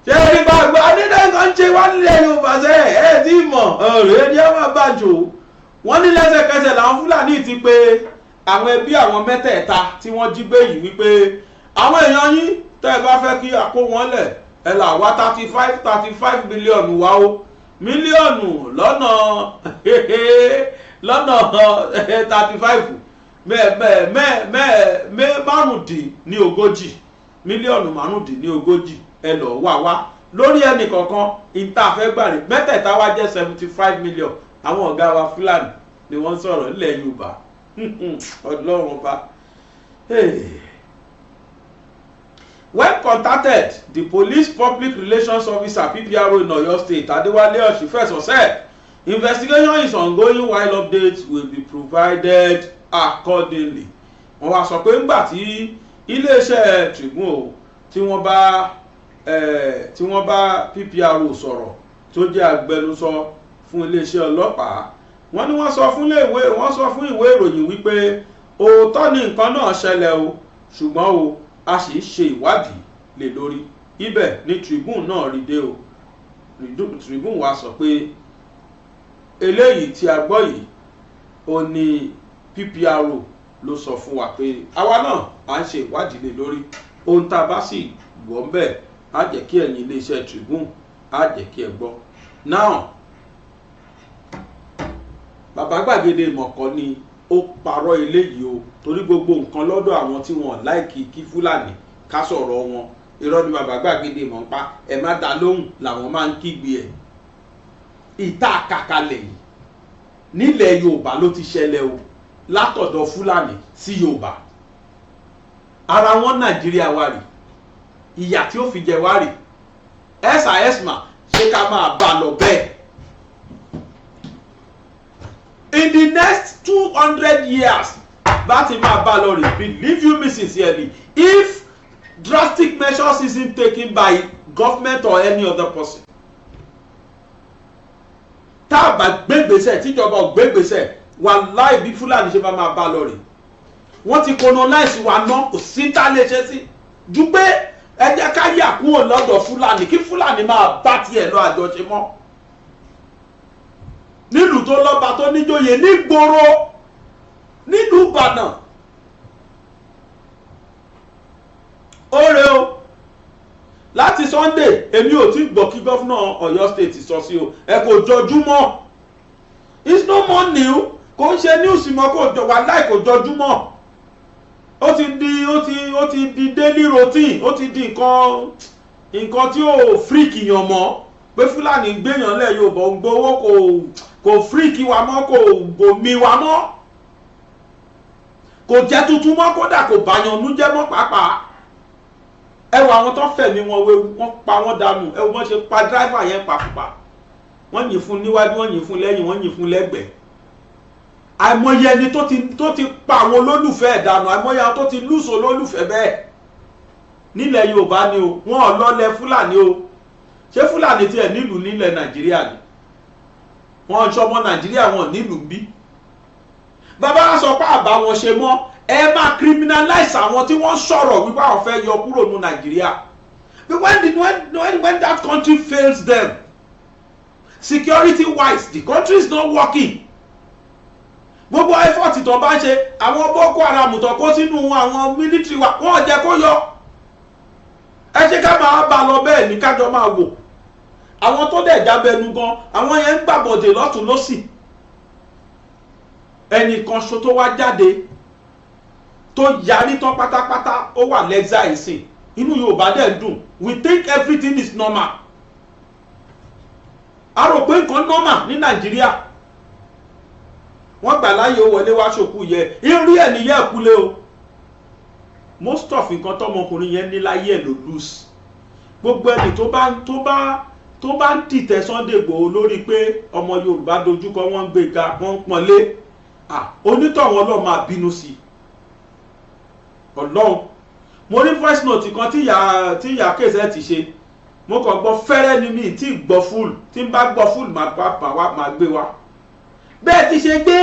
Ṣé ní gbàgbọ́ adídẹ́gbọ́n ń ṣe wá nílẹ̀ Yorùbá sẹ́ ẹ̀ tí mọ̀ ọ̀rẹ́ ní ọmọ bàjọ́. Wọ́n ní lẹ́sẹ̀kẹsẹ̀ làwọn Fúlàní ti pé àwọn ẹbí àwọn mẹ́tẹ̀ẹ̀ta tí wọ́n jí gbé yìí wípé àwọn èèyàn yín tẹ́ ẹ bá fẹ́ kí àkó wọn lẹ̀ ẹ là wá 35 mílíọ̀nù wá o, mílíọ̀nù lọ́nà 35 márùndínlógójì, mílíọ̀nù márùndínlógójì ẹ lọ wá lórí ẹnì kọ̀ọ̀kan ìtafẹ́ gbàrí mẹ́tẹ̀ẹ̀ta wá jẹ́ 75 million. Àwọn ọ̀gá wa Fúlàní ni wọ́n sọ̀rọ̀ nílẹ̀ Yorùbá. Ọlọ́run ọba. When contacted, the police public relations officer PPRO in Oyo State, Adewale Oshifeso, said investigation is ongoing while updates will be provided accordingly. Wọ́n wá sọ pé ńgbà tí iléeṣẹ́ Tribune tí wọ́n bá PPRO sọ̀rọ̀ tó jẹ́ agbẹnusọ fún iléeṣẹ́ ọlọ́pàá, wọ́n ní wọ́n sọ fún ìwé ìròyìn wípé òótọ́ ni nǹkan náà ṣẹlẹ̀ o, ṣùgbọ́n o a sì ń ṣe ìwádìí lé lórí. Ibẹ̀ ni Tribune náà rí dé o. Tribune wá sọ pé eléyìí tí a gbọ́ yìí ó ní PPRO ló sọ fún wa pé àwa náà à ń ṣe ìwádìí lé lórí. Ohun tá a bá sì gbọ́ ń bẹ̀ á jẹ́ kí ẹ̀yin iléeṣẹ́ Tribune á jẹ́ kí ẹ gbọ́. Now bàbá gbàgede ìmọ̀kọ́ ni ó parọ́ eléyìí o, torí gbogbo nǹkan lọ́dọ̀ àwọn tí wọ́n láìkì kí Fúlàní ká sọ̀rọ̀ wọn irọ́ ni bàbá gbàgede ìmọ̀ ń pa, ẹ má dá lóhùn làwọn máa ń kígbe ẹ̀. Ìta kàkalẹ̀ yìí nílẹ̀ Yorùbá ló ti ṣẹlẹ̀ o, látọ̀dọ̀ Fúlàní sí Yorùbá. Ara wọn Nàìjíríà wà rí, ìyà tí ó fi jẹ wá rí. SISMA ṣé ká máa bá lọ bẹ́ẹ̀. In the next 200 years bá ti máa bá lọ rè, believe you me sincerely, if drastic measures isn't taken by government or any other person, tá a bá gbégbèsè tíjọba ò gbégbèsè, wàláhì bí Fúlàní ṣe máa bá lọ rè. Wọ́n ti colonize wa náà, kò sí tá a lè ṣe sí ju pé ẹ jẹ́ ká yà kúrò lọ́dọ̀ Fúlàní kí Fúlàní máa bá tiẹ̀ lọ àjọṣe mọ́. Nílùú tó lọ́ba tó níjòyè nígboro nílùú Ìbàdàn óre o láti Sunday èmi ò tí gbọ́ kí gọ́fúnà Ọ̀yọ́ state sọ sí o ẹ kò jọjúmọ́, it's no more new, kò ń ṣe news mọ́, kò jọ wà láì kò jọjúmọ́, ó ti di daily routine, ó ti di nǹkan tí ó fíríkì yàn mọ́ pé Fúlàní gbéyàn lẹ̀ Yorùbá ń gbowó kò fíríkì wa mọ́, kò mi wa mọ́, kò jẹ́ tuntun mọ́, kódà kò bàyàn nú jẹ́ mọ́ pàápàá. Ẹ wo àwọn tó fẹ̀mí wọn wéwu, wọ́n pa wọ́n dànù, ẹ wo wọ́n ṣe pa dráìvà yẹn pàpà, wọ́n yìn fún níwájú, wọ́n yìn fún lẹ́yìn, wọ́n yìn fún lẹ́gbẹ̀ẹ́. Àìmọye ẹni tó ti pa àwọn olólùfẹ́ ẹ̀ dànù, àìmọye àwọn tó ti lùsọ olólùfẹ́ bẹ́ẹ̀ nílẹ̀ Yorùbá ni o, wọn ò lọ́lẹ̀ Fúlàní o. Ṣé Fúlàní tiẹ̀ nílùú nílẹ̀ Nàìjíríà ni? Wọ́n ń ṣọmọ Nàìjíríà, wọn nílùú bí. Bàbá wa sọ pé àbá wọn ṣe mọ́, ẹ máa criminalize àwọn tí wọ́n sọ̀rọ̀ wípé àwọn fẹ́ yọ kúrò ní Nàìjíríà. But when that country fails them, security wise, the country is not working. Gbogbo effort tó bá ṣe, àwọn Boko Haram tó kó sínú àwọn military wa, wọ́n jẹ́ kó yọ. Ẹ ṣe ká máa bá lọ bẹ́ẹ̀ ní kájọ máa wò. Àwọn tó dẹ̀ jábẹnu gan, àwọn yẹn ń gbàbọ̀dè lọ́tún lọ́sì. Ẹnìkan ṣo tó wá jáde tó yarí tán pátápátá, ó wà lẹ́xà ìsìn, inú Yorùbá dẹ̀ dùn, we think everything is normal. A rò pé nǹkan normal ní Nàìjíríà. Wọ́n gbà láyé ó wọlé wá ṣòkú yẹ, irí ẹ̀ níyẹ́ ẹ̀kúlé o. Most of nǹkan tọmọkùnrin yẹn ní láyé ẹ̀ ló lose. Gbogbo ẹni tó bá ń dìtẹ̀ Sunday Igboho lórí pé ọmọ Yorùbá dojúkọ, wọ́n ń gbéga, wọ́n ń pọ́nlé, onítọ̀wọ́n Ọlọ́run máa bínú sí Ọlọ́run. Mo rí voice note kan tí ìyá Kèsẹ́ ti ṣe, mo kàn gbọ́ fẹ́rẹ́ ní mi tí gbọ́ full, tí n bá gbọ́ full máa gbé wa. Bẹ́ẹ̀ ti ṣe gbé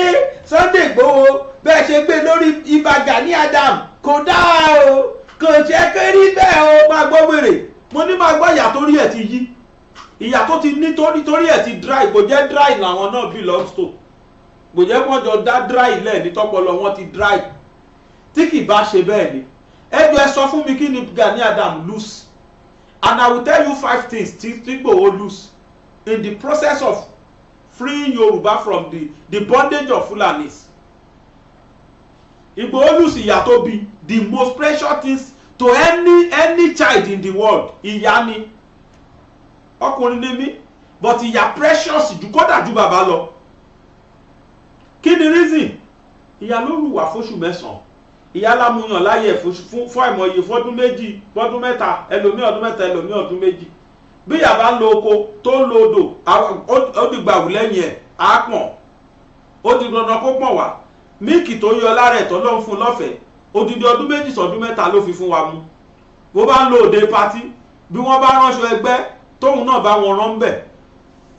Sunday Igboho, bẹ́ẹ̀ ṣe gbé lórí Ìbà Gani Adams, kò dáa o, kò ṣe kéré bẹ́ẹ̀ o, máa gbọ́ wèrè. Mo ní máa gbọ́ ìyà torí ẹ̀ ti yí, ìyà tó ti ní torí ẹ̀ ti dry, kò jẹ́ dry làwọn náà belongs to, kò jẹ́ kó jọ dá dry lẹ̀ ní tọ́pọlọ wọn ti dry. Tí kì bá ṣe bẹ́ẹ̀ ni, ẹ jọ̀ọ́ ẹ sọ fún mi kí ni Gani Adams lose, and I will tell you 5 things tí Igboho lose in the process of freeing Yoruba from the bondage of Fulanis. Igboho lose ìyá tó bí, the most precious things to any child in the world, ìyá ni. Ọkùnrin ni mí, but ìyá precious jù kódà ju bàbá lọ. Kí ni reason? Ìyá ló rù wá fóṣù 9. Ìyá lámúyàn láyé fún àìmọye fọ́dún 2, fọ́dún 3, ẹlòmí ọdún 3, ẹlòmí ọdún 2. Bí ìyá bá lo oko tó lo odò, ó di gbàwù lẹ́yìn ẹ̀, á pọ̀n. Ó di dandan kó pọ̀n wá. Míìkì tó yọ lára ẹ̀tọ́ ló ń fún lọ́fẹ̀ẹ́. Odidi ọdún 2 sọdún 3 ló fi fún wa mú. Bó bá ń lo òde pátí, bí wọ́n bá ránṣọ ẹgbẹ́, tóun náà bá wọn rán bẹ̀.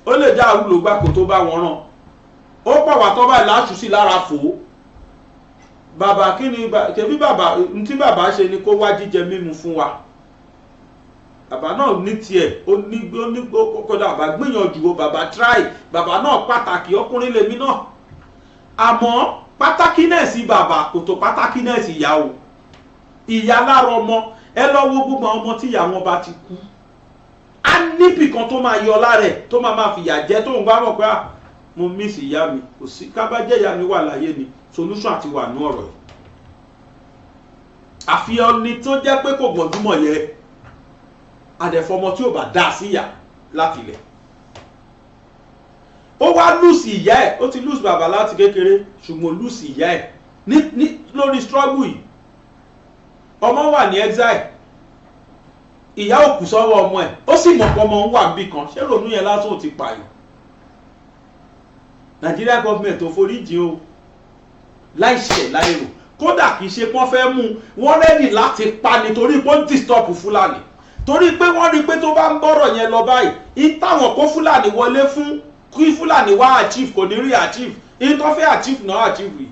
Ó lè já àrùlò gbàkó tó bá wọn rán. Ó pọ̀ wá tó báyìí láṣù sí lára fò ó. Bàbá kí ni kẹbí bàbá tí bàbá ṣe ni kó wá jíjẹ mímu fún wa. Bàbá náà ní tiẹ̀, ó ní kódà bàbá gbìyànjú o, bàbá try, bàbá náà pàtàkì, ọkùnrin lèmi náà. Àmọ́ pàtàkì náà sí bàbá kò tó pàtàkì náà sí ìyá o. Ìyá lára ọmọ, ẹ lọ wo gbogbo ọmọ tí ìyá wọn bá ti kú. A níbì kan tó máa yọ lára ẹ̀, tó máa fìyà jẹ, tó ń bá mọ̀ pé mo miss ìyá mi, kò sí kábàjẹ́ ìyá mi wà láyé ni, solution àti wà ní ọ̀rọ̀ yìí. Àfihàn ni tó jẹ́ pé kò gbọ̀ndúmọ̀ yẹ, àdẹ̀fọmọ tí ò bá dá sí ìyá láti ilẹ̀. Ó wá lùsì ìyá ẹ̀, ó ti lùsì bàbá láti kékeré, ṣùgbọ́n lùsì ìyá ẹ̀ lórí struggle yìí. Ọmọ wà ní exile, ìyá òkú sọ́wọ́ ọmọ ẹ̀ ó sì mọ̀ pé ọmọ ń wà níbì kan ṣé ronú yẹn lásán ò ti pààyàn. Nigeria government ò foríjì o láìṣẹ̀ láìrò kódà kì í ṣe pọ́n fẹ́ mú wọ́n rẹ́dì láti pa nítorí pé ó ń disturb Fúlàní torí pé wọ́n rí i pé tó bá ń bọ̀rọ̀ yẹn lọ báyìí ìtàwọn kó Fúlàní wọlé fún kí Fúlàní wá achieve kò ní rí achieve ìyí tó fẹ́ achieve náà achieve yìí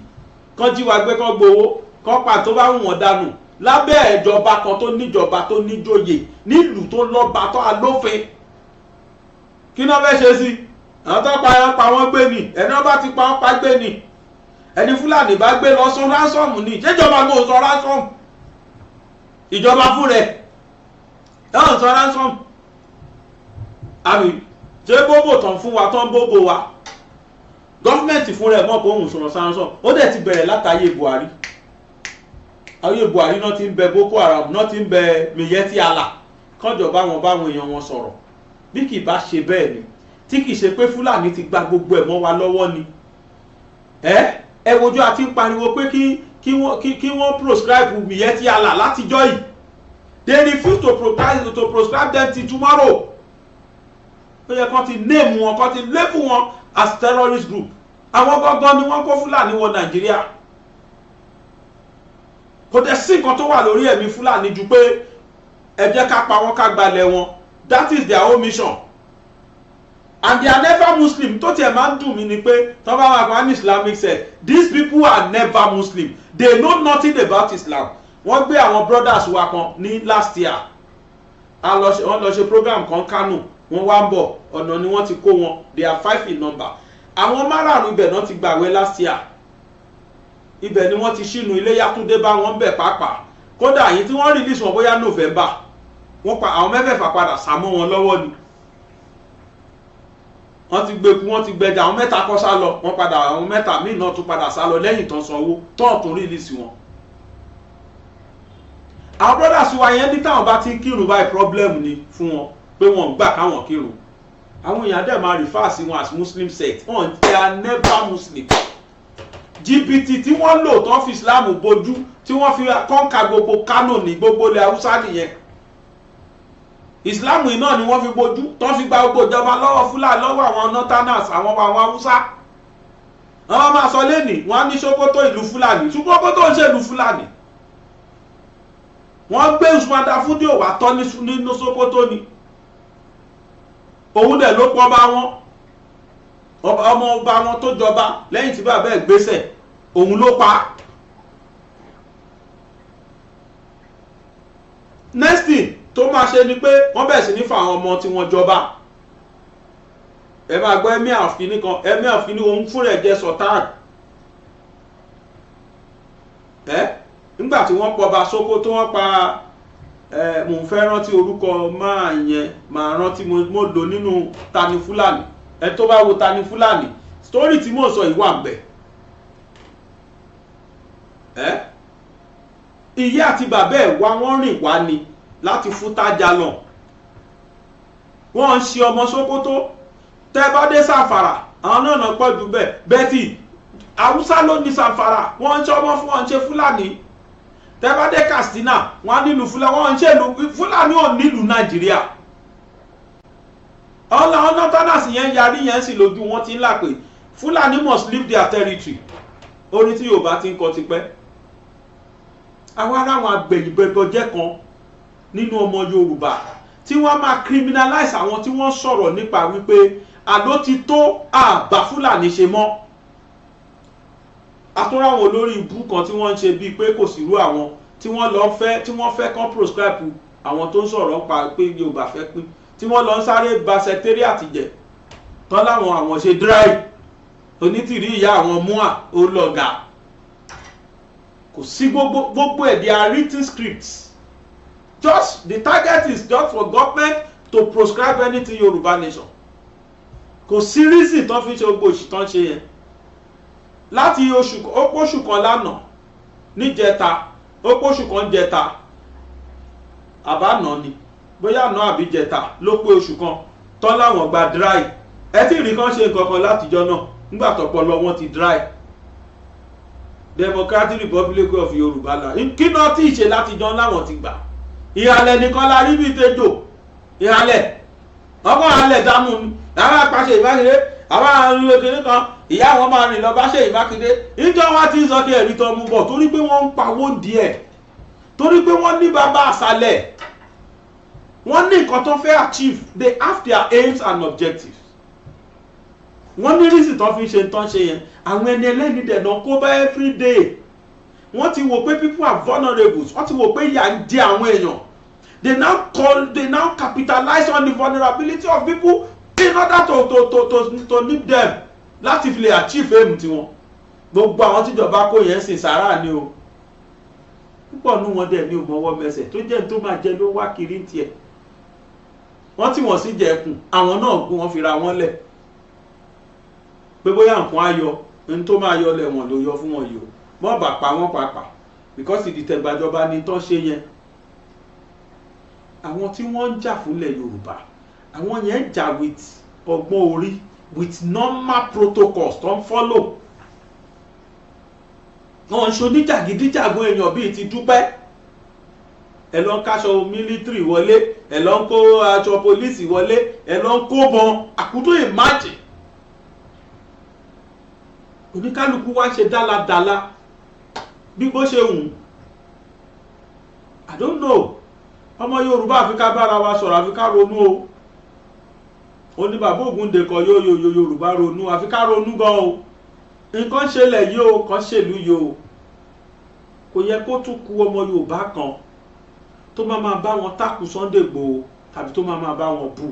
kán jí wa gbé kán gbowó kán pa tó bá wù wọ́n dànù lábẹ́ ìjọba kan tó níjọba tó níjòyè nílùú tó lọ́ba tó alófin kí náà fẹ́ ṣe sí àwọn tó pa wọ́n gbé ni ẹni wọ́n bá ti pa wọ́n pa gbé ni ẹni Fúlàní bá gbé lọ sọ ransom ni ṣéjọba ló sọ ransom ìjọba fún rẹ̀ ẹ̀hún sọ ransom àmì ṣé bóbò tán fún wa tán bóbò wa gọ́fìmẹ̀ntì fún rẹ̀ mọ̀ pé òun sọ̀rọ̀ ransom ó dẹ̀ ti bẹ̀rẹ̀ látàyè Buhari ayé Buhari náà ti ń bẹ Boko Haram náà ti ń bẹ Miyetti Allah kánjọ báwọn èèyàn wọn sọ̀rọ̀ bí kì bá ṣe bẹ́ẹ̀ ni tí kì í ṣe pé Fúlàní ti gba gbogbo ẹ̀ mọ́ wa lọ́wọ́ ni ẹ wojú àti ń pariwo pé kí wọ́n proscribe Miyetti Allah látijọ́ yìí they refuse to proscribe them till tomorrow ó yẹ kán ti name wọn kán ti label wọn as terrorist group àwọn gangan ni wọ́n kó Fúlàní wọ Nàìjíríà kò dẹ̀ sí nǹkan tó wà lórí ẹ̀mí Fúlàní ju pé ẹ jẹ́ ká pa wọ́n ká gbalẹ̀ wọn that is their own mission and they are never Muslim tó tiẹ̀ máa ń dùn mí ni pé tó bá wà ní Islamic sect these people are never Muslim they know nothing about Islam wọ́n gbé àwọn brothers wa kan ní last year wọ́n lọ ṣe program kan Kano wọ́n wá ń bọ̀ ọ̀nà ni wọ́n ti kó wọn they are 5 in number àwọn márààrún ibẹ̀ náà ti gbàwé last year ibẹ̀ ni wọ́n ti ṣínú Iléyá tún dé bá wọn bẹ̀ pàápàá kódà yìí tí wọ́n release wọn bóyá November wọ́n pa àwọn mẹ́fẹ̀ẹ̀fà padà sá mọ́ wọn lọ́wọ́ ni wọ́n ti gbé kú wọ́n ti gbẹja àwọn mẹ́ta kọ́ sá lọ wọ́n padà àwọn mẹ́ta míì náà tún padà sá lọ lẹ́yìn tán sanwó tán tún release wọn. àwọn brothers wa yẹn ní táwọn bá ti ń kírun báyìí problem ni fún wọn pé wọn gbà káwọn kírun àwọn èèyàn dẹ̀ máa refer sí wọn as Muslim sect wọn they are never Muslim. jìbìtì tí wọ́n lò tán fi Islam bojú tí wọ́n fi kọ́ńkà gbogbo Kánò ní gbogbo ilẹ̀ Haúsá nìyẹn Islam yìí náà ni wọ́n fi bojú tán fi gba gbogbo ìjọba lọ́wọ́ Fúlàní lọ́wọ́ àwọn northerners àwọn Haúsá àwọn máa sọ lẹ́nìí wọ́n á ní Sókótó ìlú Fúlàní Sókótó ń ṣe ìlú Fúlàní wọ́n gbé Usman Danfodio wá tọ́ nínú Sókótó ni òun dẹ̀ ló pọ́ bá wọn ọmọ ọba wọn tó jọba lẹ́yìn tí bàbá ẹ̀ gbéṣẹ̀ òun ló pa next thing tó máa ṣe ni pé wọ́n bẹ̀rẹ̀ sí ní fa àwọn ọmọ tí wọ́n jọba ẹ máa gbọ́ emir àfínì kan emir àfínì òun fúnra ẹ̀ jẹ́ sultan nígbà tí wọ́n pọba Sókótó wọ́n pa mò ń fẹ́ rántí orúkọ máa yẹn máa rántí mo lò nínú Tani Fúlàní ẹ tó bá wo Tani Fúlàní story tí mò ń sọ yìí wà ń bẹ̀ ìyá àti bàbá ẹ̀ wá wọ́n rìn wá ni láti fún tájà lọ wọ́n ń ṣe ọmọ Sókótó tẹ́ bá dé Sàfàrà àwọn náà náà pọ̀ jù bẹ́ẹ̀ bẹ́tì Haúsá ló ní Sàfàrà wọ́n ń ṣe ọmọ fún wọn ń ṣe Fúlàní tẹ́ bá dé Katsina wọ́n á nílùú Fúlàní wọ́n ń ṣe Fúlàní ò nílùú Nàìjíríà àwọn northerners yẹn yarí yẹn sì lójú wọn ti ń là pé Fúlàní must leave their territory orí tí Yorùbá ti ń kọ tipẹ́ àwọn ará àwọn agbẹ̀yìnbẹ̀bọ̀jẹ́ kan nínú ọmọ Yorùbá tí wọ́n máa criminalize àwọn tí wọ́n sọ̀rọ̀ nípa wípé àló ti tó àbá Fúlàní ṣe mọ́ àtúnrà àwọn olórí ibú kan tí wọ́n ń ṣe bíi pé kò sírú àwọn tí wọ́n fẹ́ kán proscribe àwọn tó ń sọ̀rọ̀ pa pé Yorùbá fẹ́ pín tí wọ́n lọ ń sáré ba secretariat jẹ́ tán láwọn àwọn ṣe dry onítìrí ìyá àwọn mua olọ́gà kò sí gbogbo ẹ̀ they are written scripts just the target is just for government to proscribe anything Yorùbá nation kò sí reason tán fi ṣe gbogbo òṣì tán ṣe yẹn láti oṣù kan lánàá níjẹta oṣù kan jẹta àbánà ni bóyá àná àbí jẹta ló pé oṣù kan tán láwọn gba dry ẹ tí rí kan ṣe nǹkan kan látijọ́ náà nígbà tọ́pọlọ wọn ti dry Democratic Republic of Yorùbá là kí náà tí ì ṣe látijọ́ láwọn ti gbà ìhàlẹ̀ nìkan la rí bí tejò ìhàlẹ̀ ọkọ̀ ìhàlẹ̀ dànù ni àwọn apàṣẹ ìmákindé àwọn arìnrìn òkèèrè kan ìyá àwọn máa rìn lọ bá ṣe ìmákindé ìjọ wa ti ń sọ kí ẹ̀rí tó mú bọ̀ torí pé wọ́n ń pawó díẹ̀ torí pé wọ́n ní bàbá àṣálẹ̀ wọ́n ní nǹkan tó fẹ́ achieve they have their aims and objectives wọ́n ní rísì tó fi ń ṣe tán ṣe yẹn àwọn ẹni ẹlẹ́ni dẹ̀nà kó bá every day wọ́n ti wò pé people are vulnerable wọ́n ti wò pé ìyà ń jẹ àwọn èèyàn they now capitalize on the vulnerability of people in order to nip them láti fi lè achieve aim tiwọn gbogbo àwọn tíjọba kó yẹn sìn sára ni o púpọ̀ nú wọn dẹ̀ ní òmọwọ́ mẹsẹ̀ tó jẹ́ tó máa jẹ ló wá kiri tiẹ̀ wọ́n tí wọ́n sì jẹ̀kùn àwọn náà gún wọn fira wọn lẹ̀ pé bóyá nǹkan ayọ̀ ní tó máa yọ lẹ́wọ̀n ló yọ fún wọn yìí o mọ́ bà pa wọ́n pàápàá because ìdìtẹ̀gbàjọba ni tó ṣe yẹn àwọn tí wọ́n ń jà fúnlẹ̀ Yorùbá àwọn yẹn jà with ọgbọ́n orí with normal protocols tó ń follow wọ́n ń ṣoníjàgídíjàgún èèyàn bíi ti Dúpẹ́ ẹ lọ ń káṣọ mílítírì wọlé ẹ lọ ń kó aṣọ pólísì wọlé ẹ lọ ń kó bọn àkútó ìmájì oníkálukú wá ṣe dáladála bí bó ṣe wù I don't know ọmọ Yorùbá àfi ká bára wa sọ̀rọ̀ àfi ká ronú o ó ní bàbá Ògúndé kọ yóò Yorùbá ronú àfi ká ronú gan o nǹkan ṣẹlẹ̀ yìí o kan ṣèlú yìí o kò yẹ kó tún ku ọmọ Yorùbá kan tó máa bá wọn takù Sunday Igboho tàbí tó máa bá wọn bú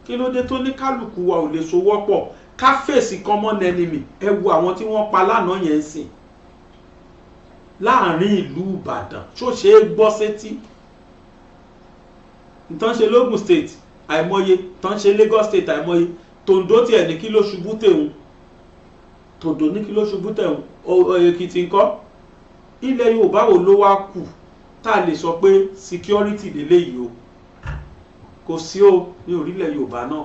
kí ló dé tó ní kálukú wa ò lè so wọ́pọ̀ ká fèsì common enemy ẹ wo àwọn tí wọ́n pa lánàá yẹn sìn láàrin ìlú Ìbàdàn ṣó ṣe é gbọ́ sétí ìtàn ṣe l'Ógùn state àìmọye ìtàn ṣe Lagos state àìmọye tòǹdó tiẹ̀ ní kí ló ṣubú tẹ̀hún tòǹdó ní kí ló ṣubú tẹ̀hún Èkìtì ńkọ́ ilẹ̀ Yorùbá wo ló wá kù tá a lè sọ pé security lélẹ́yìí o kò sí o ní orílẹ̀ Yorùbá náà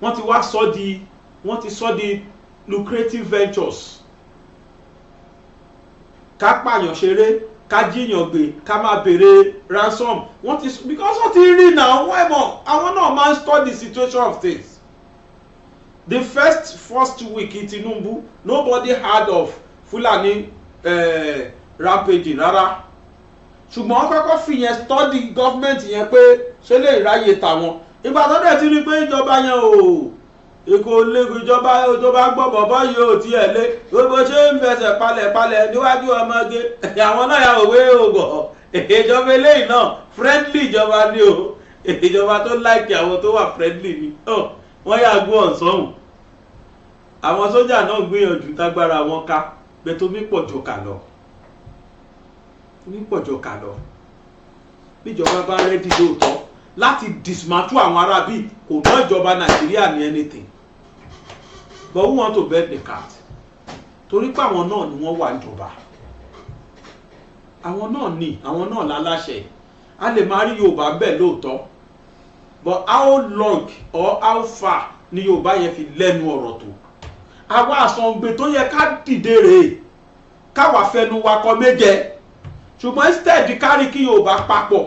wọ́n ti sọ di lucrative ventures ká pààyàn ṣeré ká jíyàn gbé ká máa béèrè ransom because wọ́n ti rí náà wọ́n mọ̀ àwọn náà máa ń study situation of things the first week in Tinubu nobody heard of Fulani rampaging rárá ṣùgbọ́n wọ́n kọ́kọ́ fi yẹn study government yẹn pé ṣé lè ráyè tàwọn ìgbà tó dẹ̀ ti rí pé ìjọba yẹn o èkó lé ìjọba gbọ́ bọ̀bọ̀ yìí ò tiẹ̀ lé gbogbo ṣé ń fẹsẹ̀ palẹ̀ níwájú ọmọge àwọn náà yà òwe ògọ̀ ìjọba eléyìí náà friendly ìjọba ni o ìjọba tó láìkì àwọn tó wà friendly ni wọ́n yà gbọ́ ọ̀sọ́hùn àwọn sójà náà gbìyànjú tágbára wọn ká bẹ́ẹ̀ tó mí pọ̀jọ kà lọ bíjọba bá rẹ́dí lóòótọ́ láti dismantle àwọn arábí kò ná ìjọba Nàìjíríà ní anything but who want to bet the cat torí pé àwọn náà ni wọ́n wà ìjọba àwọn náà láláṣẹ a lè máa rí Yorùbá bẹ́ẹ̀ lóòótọ́ but how long or how far ni Yorùbá yẹn fi lẹ́nu ọ̀rọ̀ tó àwa àsọ̀ǹgbè tó yẹ ká dìde rèé káwa fẹnu wa kọ méje ṣùgbọ́n instead kárí kí Yorùbá papọ̀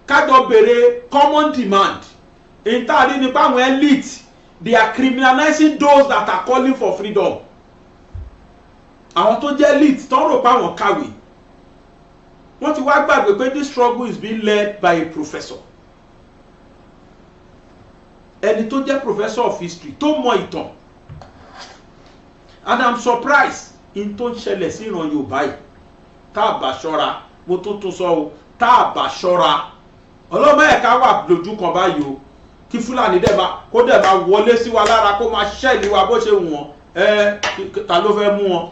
kájọ béèrè common demand ìtaàrí nípa àwọn elite they are criminalizing those that are calling for freedom àwọn tó jẹ́ elite tó ń rò pé àwọn kàwé wọ́n ti wá gbàgbé pé this struggle is being led by a professor ẹni tó jẹ́ professor of history tó mọ ìtàn and I'm surprised in tó ń ṣẹlẹ̀ sí ìran Yorùbá yìí tá a bá ṣọ́ra mo tún sọ o tá a bá ṣọ́ra ọlọ́mọ ẹ̀ka wà lójú kan báyìí o kí Fúlàní kó dẹ̀ máa wọlé sí wa lára kó máa ṣẹ́ẹ̀lì wa bó ṣe wù wọ́n ta ló fẹ́ mú wọn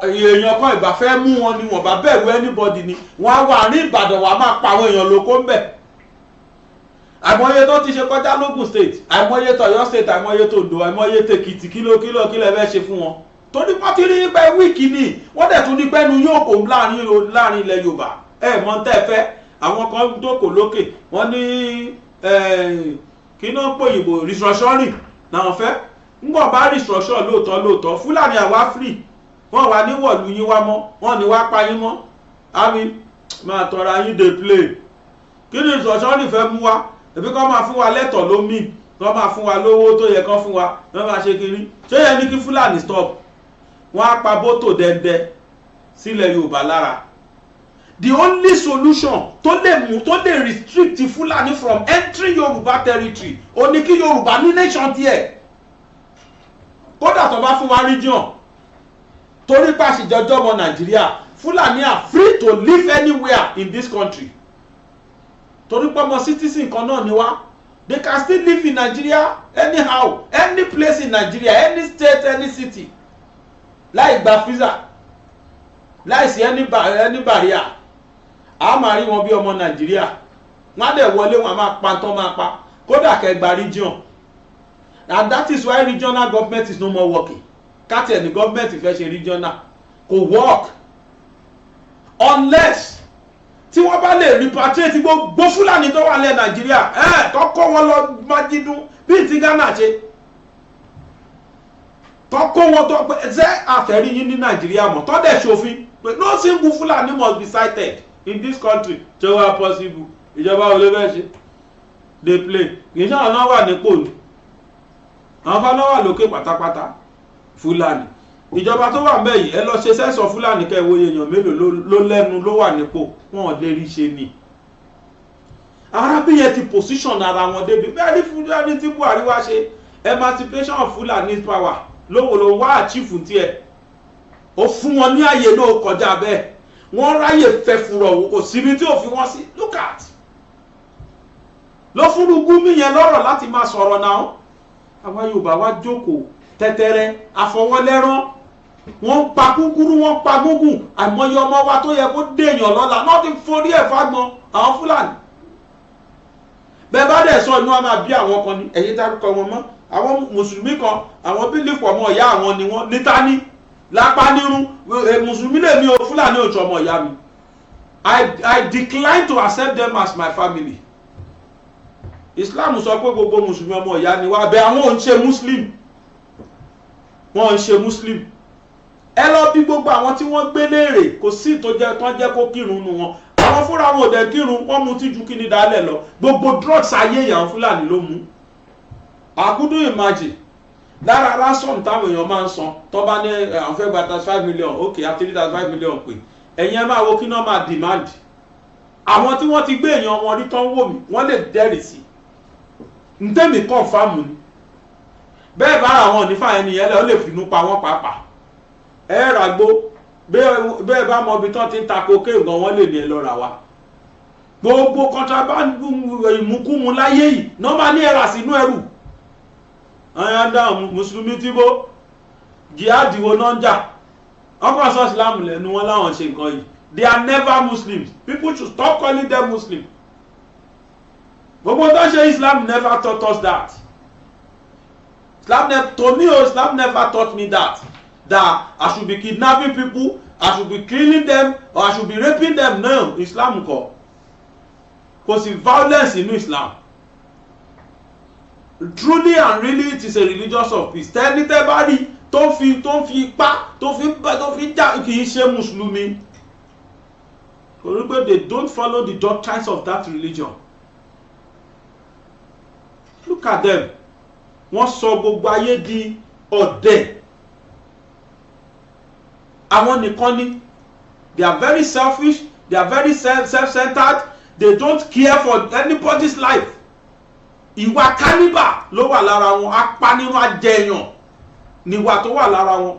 èèyàn kan ìbá fẹ́ mú wọn ni wọ́n bá bẹ̀rù anybody ni wọ́n á wà ní Ìbàdàn wà máa pa àwọn èèyàn lóko ń bẹ̀ àìmọye tó ti ṣe kọjá l'Ógùn state àìmọye tó Ọ̀yọ́ state àìmọye tó Oǹdó àìmọye tèkìtì kílò kí lẹ fẹ́ ṣe fún wọn torí wọ́n ti rí pé wíìkì ni wọ́n dẹ̀ tún ní pẹ́nu yóò kó láàrin ilẹ̀ Yorùbá mọ́ tẹ́ fẹ́ àwọn kan dókò lókè wọ́n ní kí náà pò òyìnbó restructuring náà fẹ́ ńgbọ̀n bá restructure lóòótọ́ Fúlàní àwa free wọ́n wà ní wọ̀lú yín wá mọ́ wọ́n ní wá pa yín mọ́ àmì máa tọra yín dey play. Kí ni ìṣọ̀ṣọ́ nífẹ̀ẹ́ mú wa? Ẹbí kọ́ máa fún wa lẹ́tọ̀ lómi, kọ́ máa fún wa lówó tó yẹ kọ́ fún wa, wọ́n máa ṣe kiri. Ṣé yẹn ní kí Fúlàní stop? Wọ́n á pa bótò dẹ́ndẹ́ sílẹ̀ Yorùbá lára. The only solution tó lè restrict Fulani from entering Yoruba territory ó ní kí Yorùbá ní nation tiẹ̀. Kódà tó bá fún wa region torí pàṣíjọjọ́ ọmọ Nàìjíríà, Fulani are free to live anywhere in this country. Torí pé ọmọ citizen kan náà ni wá. They can still live in Nigeria anyhow, any place in Nigeria, any state, any city. Láì gba visa, láì sí any barrier. A máa rí wọn bí ọmọ Nàìjíríà. Wọ́n á dẹ̀ wọlé, wọn máa pa tán máa pa. Kódà kẹgbà region. And that is why regional government is no more working. Káti ẹni government fẹ́ ṣe regional kò work unless tí wọ́n bá lè repatriate gbogbo Fúlàní tó wà lẹ́ Nàìjíríà kọ́kọ́ wọn lọ májídún bí ti Ghana ṣe kọ́kọ́ wọn tó pé ṣé àfẹ́rí yín ní Nàìjíríà mọ̀ tó dẹ̀ ṣòfin pé no single Fulani must be cited in this country. Ṣé wàá possible? Ìjọba ò lè bẹ́ẹ̀ ṣe dey play. Kì í ṣe àwọn náà wà nípò ni àwọn fáná wà lókè pátápátá. Fulani ìjọba tó wà ńbẹ̀ yìí ẹ lọ ṣe sẹ́sọ̀ Fulani kẹwòye èèyàn mélòó ló lẹ́nu ló wà nípò wọn ò lè rí ṣe ni. arábìyẹn ti position ara wọn débi bẹ́ẹ̀ ní Fulani tí Buhari wá ṣe emancipation of Fulani power lówó ló wá àchífù tiẹ̀ ó fún wọn ní àyè náà kọjá bẹ́ẹ̀ wọ́n ráyè fẹ́ fúrọ̀ kò síbi tí ò fi wọ́n sí. Look at ló fúnru Gúmi yẹn lọ́rọ̀ láti máa sọ̀rọ̀ náà. Àwa Yorùbá wá jókòó tẹ́tẹ́rẹ́ àfọwọ́lẹ́rán wọ́n pa kúkúrú wọ́n pa gúngùn àìmọye ọmọ wa tó yẹ kó dèèyàn lọ́la náà ti forí ẹ̀ fagbọn àwọn Fúlàní. Bẹ́ẹ̀ bá dẹ̀ sọ inú wa máa bí àwọn kan ní ẹ̀yìn dárúkọ wọn mọ́ àwọn mùsùlùmí kan àwọn bílífù ọmọ ìyá àwọn ni wọ́n níta ní lápá nírun mùsùlùmí lè mi o Fúlàní ò ọmọ ìyá mi. I decline to accept them as my family. Islam sọ pé gbogbo mùsùlùmí ọmọ ìyá ni wá bẹ́ẹ̀ àwọn ò ń ṣe Muslim. Wọ́n ń ṣe Muslim. Ẹ lọ bí gbogbo àwọn tí wọ́n gbé léèrè kò sí tó jẹ́ kó kírun nu wọn. Àwọn fúnra wọn ò dẹ̀ kírun wọ́n mu tí ju kíní dálẹ̀ lọ. Gbogbo drugs ayé ìyàwó Fúlàní ló mú. I couldn't imagine. Lára ransom táwọn èèyàn máa ń san tó bá ní àwọn fẹ́ gba 35 million okay àti 35 million pé ẹ̀yin ẹ máa wo kí náà máa demand. Àwọn tí wọ́n ti gbé èèyàn wọn rí tán wò mí wọ́n lè dẹ́rì sí. Ntẹ́mi confirm ni. Bẹ́ẹ̀ bá àwọn onífà ẹni yẹn lọ lè finú pa wọ́n pàápàá. Ẹ ràgbó bẹ́ẹ̀ bá mọ ibi tán ti ń ta cocaine gan wọ́n lè ní ẹ lọ rà wá. Gbogbo contraband ìmúkúmu láyé yìí náà máa ní ẹ̀rà sínú ẹrù. Àwọn dáhùn mùsùlùmí tí bó jihad wo náà ń jà. Ọkọ̀ sọ Islam lẹ́nu wọn láwọn ṣe nǹkan yìí. They are never Muslims. People should stop calling them Muslim. Gbogbo tó ṣe Islam never taught us that. Islam never taught me that I should be kidnapping people, I should be killing them, or I should be raping them. No, Islam kọ́. Kò sí violence inú Islam. Truly and really it is a religion of peace. Tẹ́ni tẹ́ bá rí tó fi ipá tó fi jà kì í ṣe Mùsùlùmí. Torí pé they don't follow the doctrines of that religion. Look at them. Wọ́n sọ gbogbo ayé di ọ̀dẹ̀. Àwọn nìkan ni. They are very selfish. They are very self-centered. They don't care for anybody's life. Ìwà cannibal ló wà lára wọn. Apanirun ajẹyàn níwà tó wà lára wọn.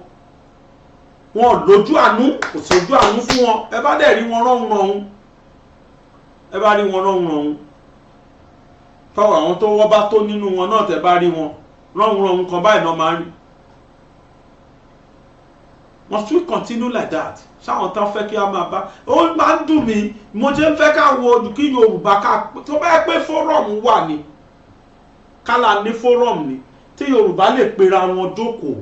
Wọn lójú àánú kò sójú àánú fún wọn. Ẹ bá dẹ̀ rí wọn rọ̀hún. Ẹ bá rí wọn rọ̀hún. Tọ́wọ́ àwọn tó wọ́ bá tó nínú wọn náà tẹ́ bá rí wọn rọ̀hún kan báyìí náà máa ń rí. Must we continue like that? Ṣáwọn tán fẹ́ kí a máa bá ó máa ń dùn mí mo jẹ́ ń fẹ́ ká wo kí Yorùbá ká tó bá yẹ pé fọ́rọ̀mù wà ní kálá ní fọ́rọ̀mù ni tí Yorùbá lè pera wọn jókòó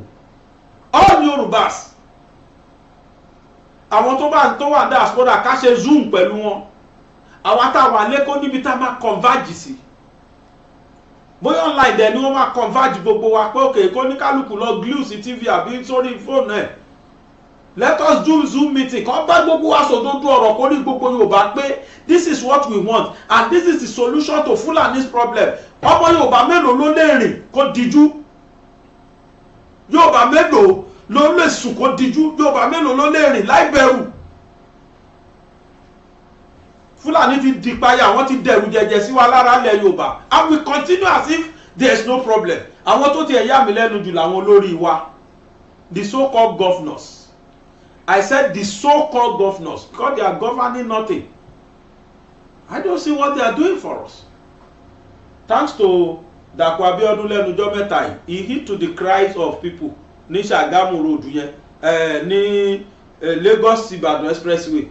all Yorùbás àwọn tó wà diaspora ká ṣe zoom pẹ̀lú wọn àwọn táwọn alẹ́kọ̀ọ́ níbi tá máa converge sí bóyá online dẹ̀ ni wọ́n máa converge gbogbo wa pé òkè kó ní kálukú lọ glue sí TV àbí sórí fóònù ẹ̀ let us do Zoom meeting kan bá gbogbo wa sòdodo ọ̀rọ̀ kó ní gbogbo Yorùbá pé this is what we want and this is the solution to Fulani's problem. ọmọ Yorùbá mélòó ló lè rìn kó dijú? Yorùbá mélòó ló lè sùn kó dijú? Yorùbá mélòó ló lè rìn láì bẹ̀rù? Fulani ti dìpayà, wọ́n ti dẹ̀rù jẹjẹ sí wa lára ilẹ̀ Yorùbá, and we continue as if there is no problem. Àwọn tó ti ẹ̀yà mi lẹ́nu jù làwọn olórí wa, the so-called governors. I said the so-called governors because they are governing nothing. I don't see what they are doing for us. Thanks to Dapo Abiodun lẹ́nujọ́ mẹ́ta yìí, he hit to the cries of people ní Ṣàgámù road yẹn, ní Lagos Ibadan expressway.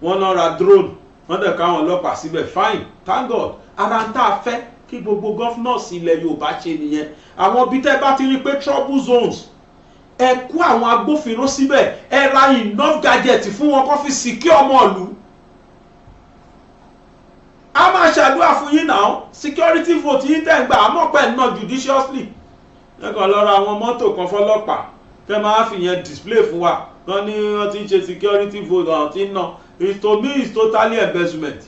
Wọ́n lọ ra drone, wọ́n dẹ̀ káwọn ọlọ́pàá síbẹ̀, fine, thank God. Ara ń tà fẹ́ kí gbogbo governors ilẹ̀ Yorùbá ṣe nìyẹn. Àwọn bí tẹ́ bá ti rí pé trouble zones, ẹ kó àwọn agbófinró síbẹ̀, ẹ ra enough gadget fún wọn kó fi secure ọmọ ìlú. A máa ṣàdúrà fún yín náà, security vote yín tẹ̀ ń gbà, àmọ́ pẹ̀ náà judiciously. Ẹ̀kọ́ lọ ra àwọn mọ́tò kan fọlọ́pàá tẹ́ máa fi yẹn display fún wa. Wọ́n ní wọ́n ti ń ṣe security vote ọ̀hún tí ń ná. It to me is totally embezzlement.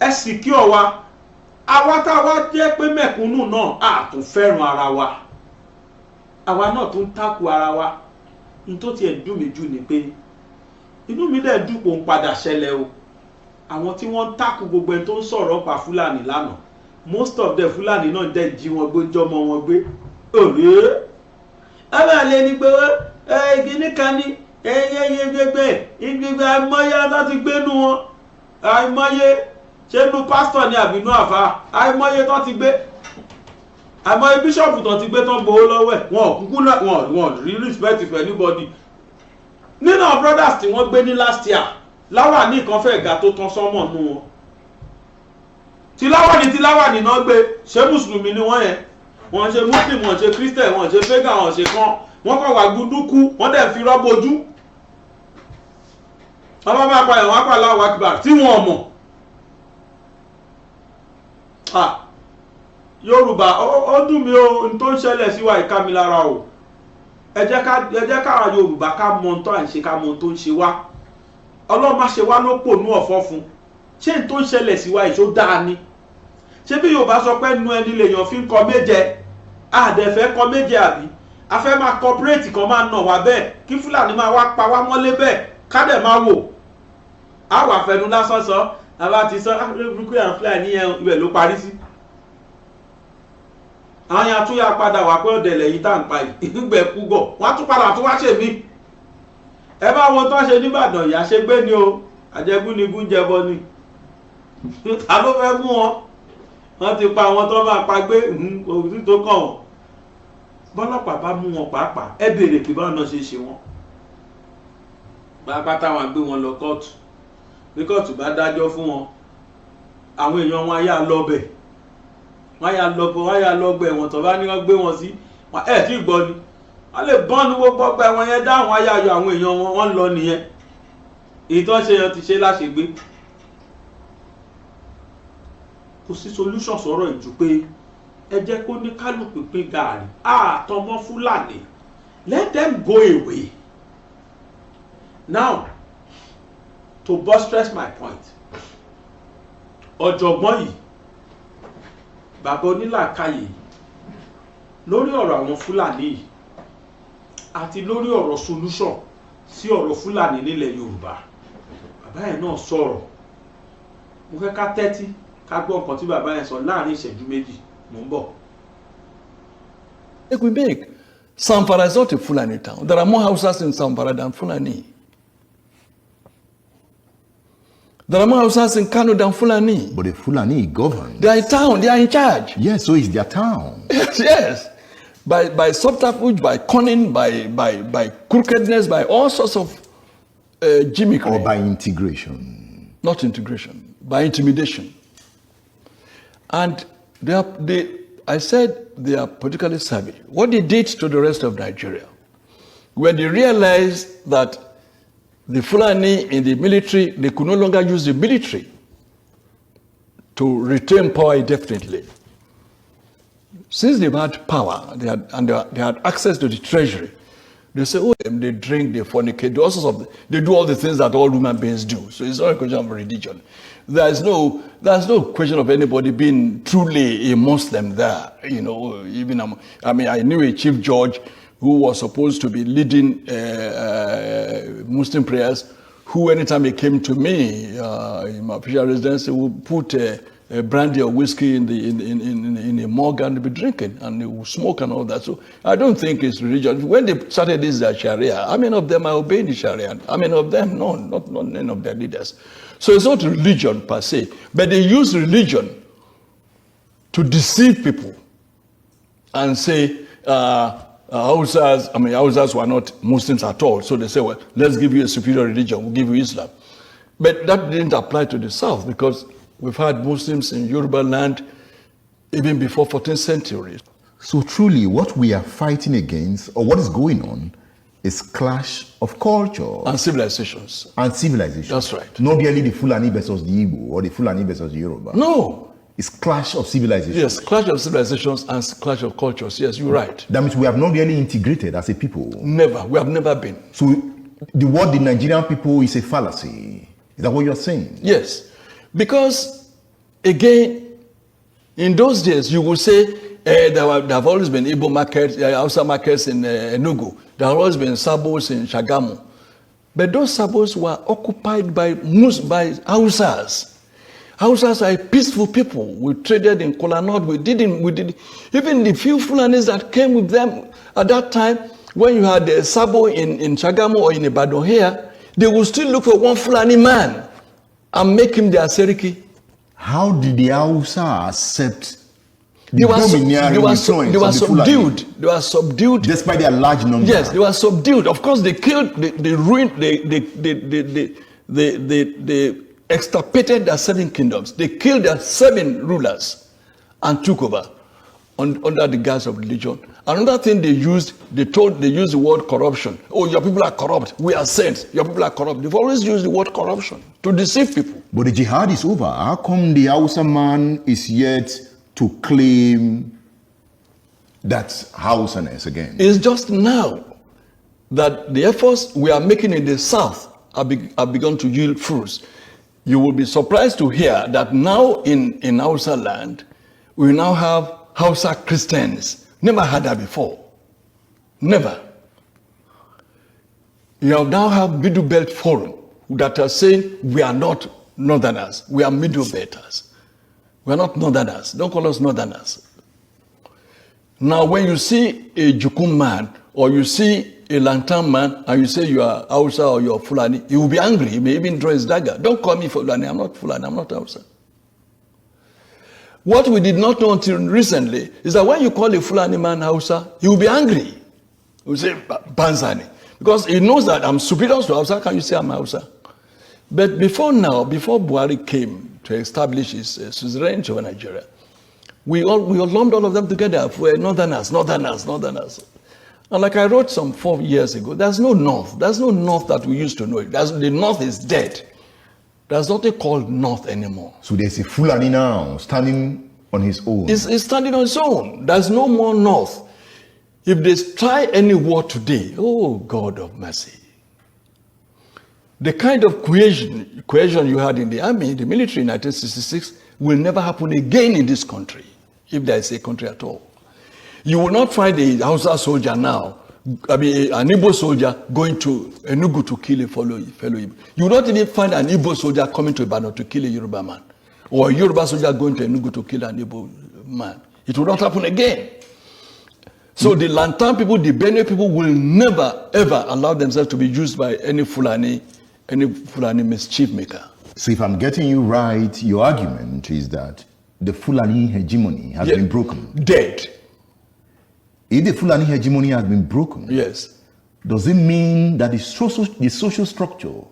Ẹ secure wa. Àwa tá a wá jẹ́ pé mẹ̀kúnnù náà a tún fẹ́ràn ara wa. Àwa náà tún tákù ara wa. N tó tiẹ̀ dùn mí jù ni pé inú mi dẹ̀ dùpò ń padà ṣẹlẹ̀ o. Àwọn tí wọ́n ń tákù gbogbo ẹni tó ń sọ̀rọ̀ pa Fúlàní lánàá, most of the Fúlàní náà dẹ̀ jí wọn gbé jọmọ wọn gbé. Òré ẹ bá lè ní pé kíní kan ní gbẹgbẹ àìmọye tó ti gbénu wọn, àìmọye ṣé nu pásítọ̀ ni àbínú àfà, àìmọye tó ti gbé, àìmọye bíṣọ̀pù tó ti gbé tó ń gbowó lọ́wọ́ ẹ̀, wọn ò kúkú náà wọn rí respect for anybody. Nínú àwọn brothers tí wọ́n gbé ní last year, láwà ní nǹkan fẹ́ ga tó tán sọ́mọ̀ nù wọn. Tí láwà ní náà gbé, ṣé mùsùlùmí ni wọ́n yẹn? Wọ́n ṣe muslim, wọ́n ṣe christian, wọ́n ṣe pagan, wọ́n ṣe kan, wọ́n kàn wà gbúdúkú, wọ́n dẹ̀ fi rọ́bù ojú. Wọ́n bá máa pa ẹ̀wọ̀n apá Allahu Akbar tí wọ́n mọ̀. Yorùbá ó dùn mí o, n tó ń ṣẹlẹ̀ sí wa ìka mi lára o. Ẹ jẹ́ ká Yorùbá ká mọ ohun tó à ń ṣe, ká mọ ohun tó ń ṣe wá. Ọlọ́run má ṣe wá ló pònú ọ̀fọ́ fún. Ṣé n tó ń ṣẹlẹ̀ sí wa ìṣó dáa ni? Ṣé bí Yorùbá sọ pé nu ẹni lèèyàn fi ń kọ méje, àdẹ̀fẹ́ kọ méje àbí? A fẹ́ máa cooperate kan máa nà wá bẹ́ẹ̀, kí Fúlàní máa wá pa wá mọ́lé bẹ́ẹ̀, ká dẹ̀ máa wò. A wà fẹnu lásán sọ, àbá ti sọ, burúkú àwọn Fúlàní yẹn ibẹ̀ ló parí sí. Àwọn yẹn tún yà padà wá pé ọ̀dẹ̀lẹ̀ yìí tá ń pa yìí, ìgbẹ́ kú gọ̀, wọ́n á tún padà tún wá ṣe mí. Ẹ bá wọn tó ṣe nìbàdàn, ìyá ṣe gbé ni o, àjẹgún ni gún jẹbọ ni. Ta ló fẹ́ mú wọn? Wọ́n ti pa àwọn tó máa pa gbé òtún tó kàn wọ́n. Bọ́lọ́pàá bá mú wọn pàápàá, ẹ béèrè pé báwọn náà ṣe ṣe wọn. Pàápàá táwọn gbé wọn lọ kóòtù, bí kóòtù bá dájọ́ fún wọn, àwọn èèyàn wọn á yà lọ́bẹ̀, wọ́n á yà lọ́gbẹ̀ ẹ̀wọ̀n tó bá ní wọ́n gbé wọn sí, ẹ̀ tí gbọ́ ni wọ́n lè bọ́n ní gbogbo ọgbà ẹ̀wọ̀n yẹn dáhùn ayáyọ àwọn èèyàn wọn, wọ́n lọ nìyẹn. Èyí tó ń ṣe yẹn ti ṣe láṣegbé. Kò sí solution sọ̀rọ̀ ìjù pé ẹ jẹ́ kó ní kálukú pín gààrí, àtọmọ Fúlàní, let them go away. Now, to buttress my point, ọ̀jọ̀gbọ́n yìí, bàbá onílàkàyè lórí ọ̀rọ̀ àwọn Fúlàní yìí àti lórí ọ̀rọ̀ solution sí ọ̀rọ̀ Fúlàní nílẹ̀ Yorùbá, bàbá yẹn náà sọ̀rọ̀. Mo fẹ́ ká tẹ́tí ká gbọ́ nǹkan tí bàbá yẹn sọ láàrin ìṣẹ́jú méjì. Mo ń bọ̀. We make Zamfara is not a Fulani town. There are more houses in Zamfara than Fulani. There are more houses in Kano than Fulani. But the Fulani govern. They are in town. They are in charge. Yes, so is their town. Yes. By subterfuge, by cunning, by crookedness, by all sorts of gimmickry. Or by integration. Not integration, by intimidation. And I said they are politically savvy. What they did to the rest of Nigeria, when they realized that the Fulani in the military, they could no longer use the military to retain power indefinitely. Since they've had power, they had access to the treasury, they say, oh, they drink, they fornicate, they do all the things that all human beings do. So it's not a question of religion. There's no question of anybody being truly a Muslim there. You know, even I knew a chief judge who was supposed to be leading Muslim prayers, who anytime he came to me in my official residence, he would put brandy or whiskey in a mug and be drinking, and they will smoke and all that. So I don't think it's religion. When they started this Sharia, how many of them are obeying the Sharia? How many of them? No, not none of their leaders. So it's not religion per se, but they use religion to deceive people and say Hausas were not Muslims at all. So they say, well, let's give you a superior religion, we'll give you Islam. But that didn't apply to the South, because we've had Muslims in Yoruba land even before 14th century. So truly, what we are fighting against, or what is going on, is clash of culture. And civilizations. And civilization. That's right. Not really the Fulani versus the Igbo, or the Fulani versus the Yoruba. No. It's clash of civilizations. Yes, clash of civilizations and clash of cultures. Yes, you're right. That means we have not really integrated as a people. Never. We have never been. So the word the Nigerian people is a fallacy. Is that what you're saying? Yes. Because, again, in those days, you would say there have always been Igbo markets, Hausa markets in Enugu. There have always been sabos in Shagamu. But those sabos were occupied by Hausas. Hausas are peaceful people. We traded in Kola North. We did even the few Fulanis that came with them at that time, when you had a sabo in Shagamu or in Ibadan here, they would still look for one Fulani man and make him their Seriki. How did the Hausa accept they were subdued. They were subdued. Despite their large number. Yes, they were subdued. Of course, they killed, they ruined, they extirpated their 7 kingdoms. They killed their 7 rulers and took over under the guise of religion. Another thing they used the word corruption. Oh, your people are corrupt. We are saints. Your people are corrupt. They've always used the word corruption to deceive people. But the jihad is over. How come the Hausa man is yet to claim that Hausaness again? It's just now that the efforts we are making in the South have begun to yield fruits. You will be surprised to hear that now in Hausa land, we now have Hausa Christians. Never had that before. Never. You now have Middle Belt Forum that are saying we are not Northerners, we are Middle Belters. We are not Northerners. Don't call us Northerners. Now, when you see a Jukum man or you see a Lantan man and you say you are Hausa or you are Fulani, he will be angry. He may even draw his dagger. Don't call me Fulani. I'm not Fulani. I'm not Hausa. What we did not know until recently is that when you call a Fulani man Hausa, he will be angry. He will say Banzani. Because he knows that I'm superior to Hausa. How can you say I'm Hausa? But before Buhari came to establish his suzerainty over Nigeria, we all lumped all of them together. We're Northerners. And like I wrote some 4 years ago, there's no North. There's no North that we used to know. The North is dead. There's nothing called North anymore. So there's a Fulani now standing on his own. It's standing on its own. There's no more North. If they try any war today, oh God of mercy. The kind of cohesion you had in the army, the military in 1966, will never happen again in this country, if there is a country at all. You will not find a Hausa soldier now, an Igbo soldier going to Enugu to kill a fellow Igbo. You will not even find an Igbo soldier coming to Ibadan to kill a Yoruba man, or a Yoruba soldier going to Enugu to kill an Igbo man. It will not happen again. So the Lantan people, the Benue people will never ever allow themselves to be used by any Fulani mischief maker. So if I'm getting you right, your argument is that the Fulani hegemony has been broken. Dead. If the Fulani hegemony has been broken, yes, does it mean that the social structure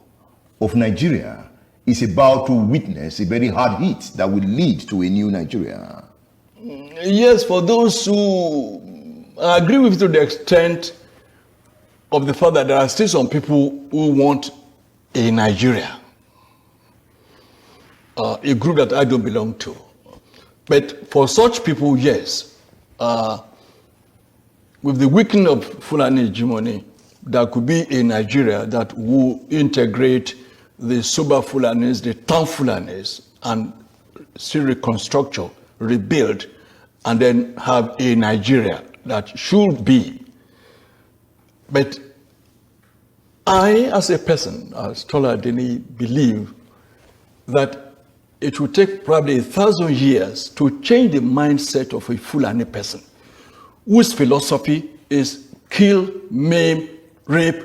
of Nigeria is about to witness a very hard hit that will lead to a new Nigeria? Yes, for those who agree with you to the extent of the fact that there are still some people who want a Nigeria, a group that I don't belong to. But for such people, yes, with the weakening of Fulani hegemony, there could be a Nigeria that will integrate the Soba Fulanis, the town Fulanis, and still reconstruct, rebuild, and then have a Nigeria that should be. But I, as a person, as Tola Adeni, believe that it will take probably 1,000 years to change the mindset of a Fulani person whose philosophy is kill, maim, rape,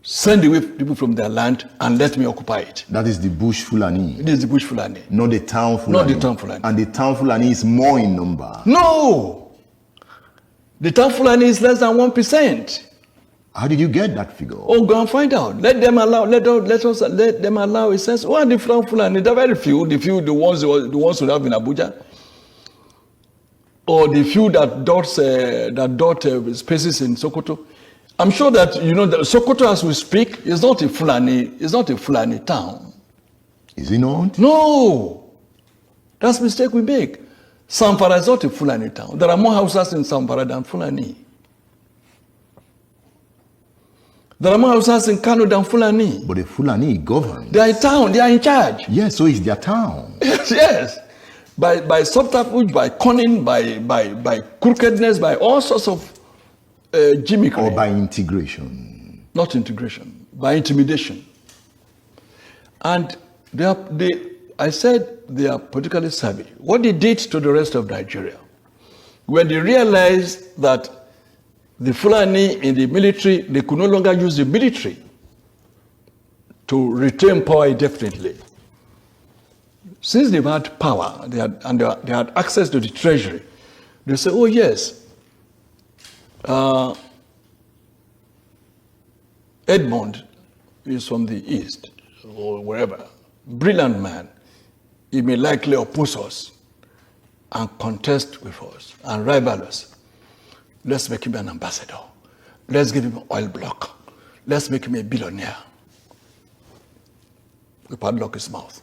send away people from their land and let me occupy it. That is the bush Fulani. It is the bush Fulani. Not the town Fulani. Not the town Fulani. And the town Fulani is more in number. No! The town Fulani is less than 1%. How did you get that figure? Oh, go and find out. Let them allow a sense. What are the town Fulani? They're very few. The ones who have in Abuja. Or the few that dot spaces in Sokoto. I'm sure that you know that Sokoto, as we speak, is not a Fulani town. Is it not? No, that's a mistake we make. Zamfara is not a Fulani town. There are more houses in Zamfara than Fulani. There are more houses in Kano than Fulani. But the Fulani govern. They are a town. They are in charge. Yes, so it's their town. Yes. By subterfuge, by cunning, by crookedness, by all sorts of gimmickry. Or by integration. Not integration, by intimidation. And I said they are politically savvy. What they did to the rest of Nigeria, when they realized that the Fulani in the military, they could no longer use the military to retain power indefinitely. Since they've had power, they had access to the treasury, they say, oh yes, Edmond is from the east or wherever, brilliant man. He may likely oppose us and contest with us and rival us. Let's make him an ambassador. Let's give him an oil block. Let's make him a billionaire. We padlock his mouth.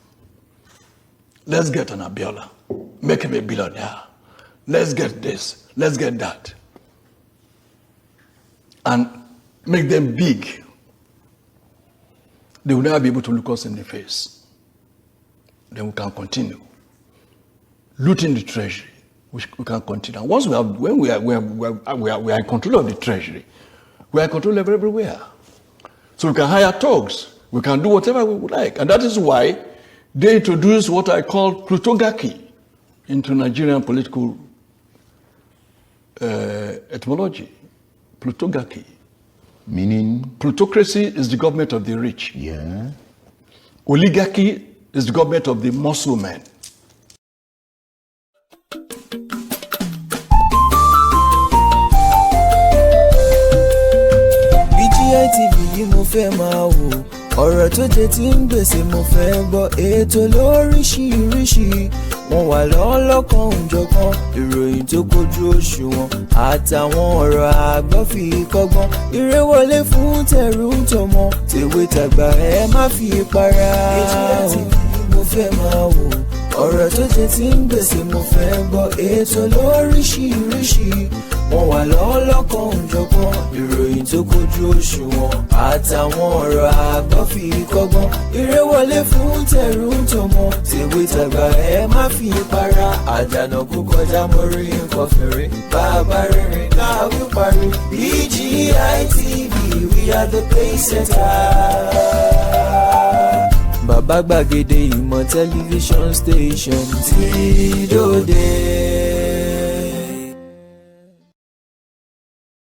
Let's get an Abiola. Make him a billionaire. Let's get this. Let's get that. And make them big. They will never be able to look us in the face. Then we can continue. Looting the treasury, we can continue. And once when we are in control of the treasury, we are in control of everywhere. So we can hire thugs. We can do whatever we would like. And that is why they introduced what I call plutocracy into Nigerian political etymology. Plutocracy. Meaning? Plutocracy is the government of the rich. Yeah. Oligarchy is the government of the muscle men. BGI TV yìí mo fẹ́ máa wò, ọ̀rọ̀ tó jẹ tí ń gbèsè mo fẹ́ gbọ́, ètò lóríṣiríṣi wọ́n wà lọ́lọ́kan òjọ̀kan, ìròyìn tó kojú òṣùwọ̀n àtàwọn ọ̀rọ̀ àgbọ́ fi kọ́gbọ́n, eré wọlé fún tẹ̀rù tọmọ tèwe tàgbà ẹ má fi para. BGI TV mo fẹ́ máa wò, ọ̀rọ̀ tó jẹ tí ń gbèsè mo fẹ́ gbọ́, ètò lóríṣiríṣi wọ́n wà lọ́lọ́kan òjọ̀kan, ìròyìn tó kojú òṣùwọ̀n àtàwọn ọ̀rọ̀ àgbọ́ fi kọ́gbọ́n, eré wọlé fún tẹ̀rù tọmọ tèwe tàgbà ẹ má fi para. Àdànà kú kọjá mo rí nǹkan fèrè, bàbá rìnrìn káwí parí. BGI TV, we are the pace setter. Bàbá gbàgede ìmọ̀ tẹlifíṣọ̀n station tí dòde.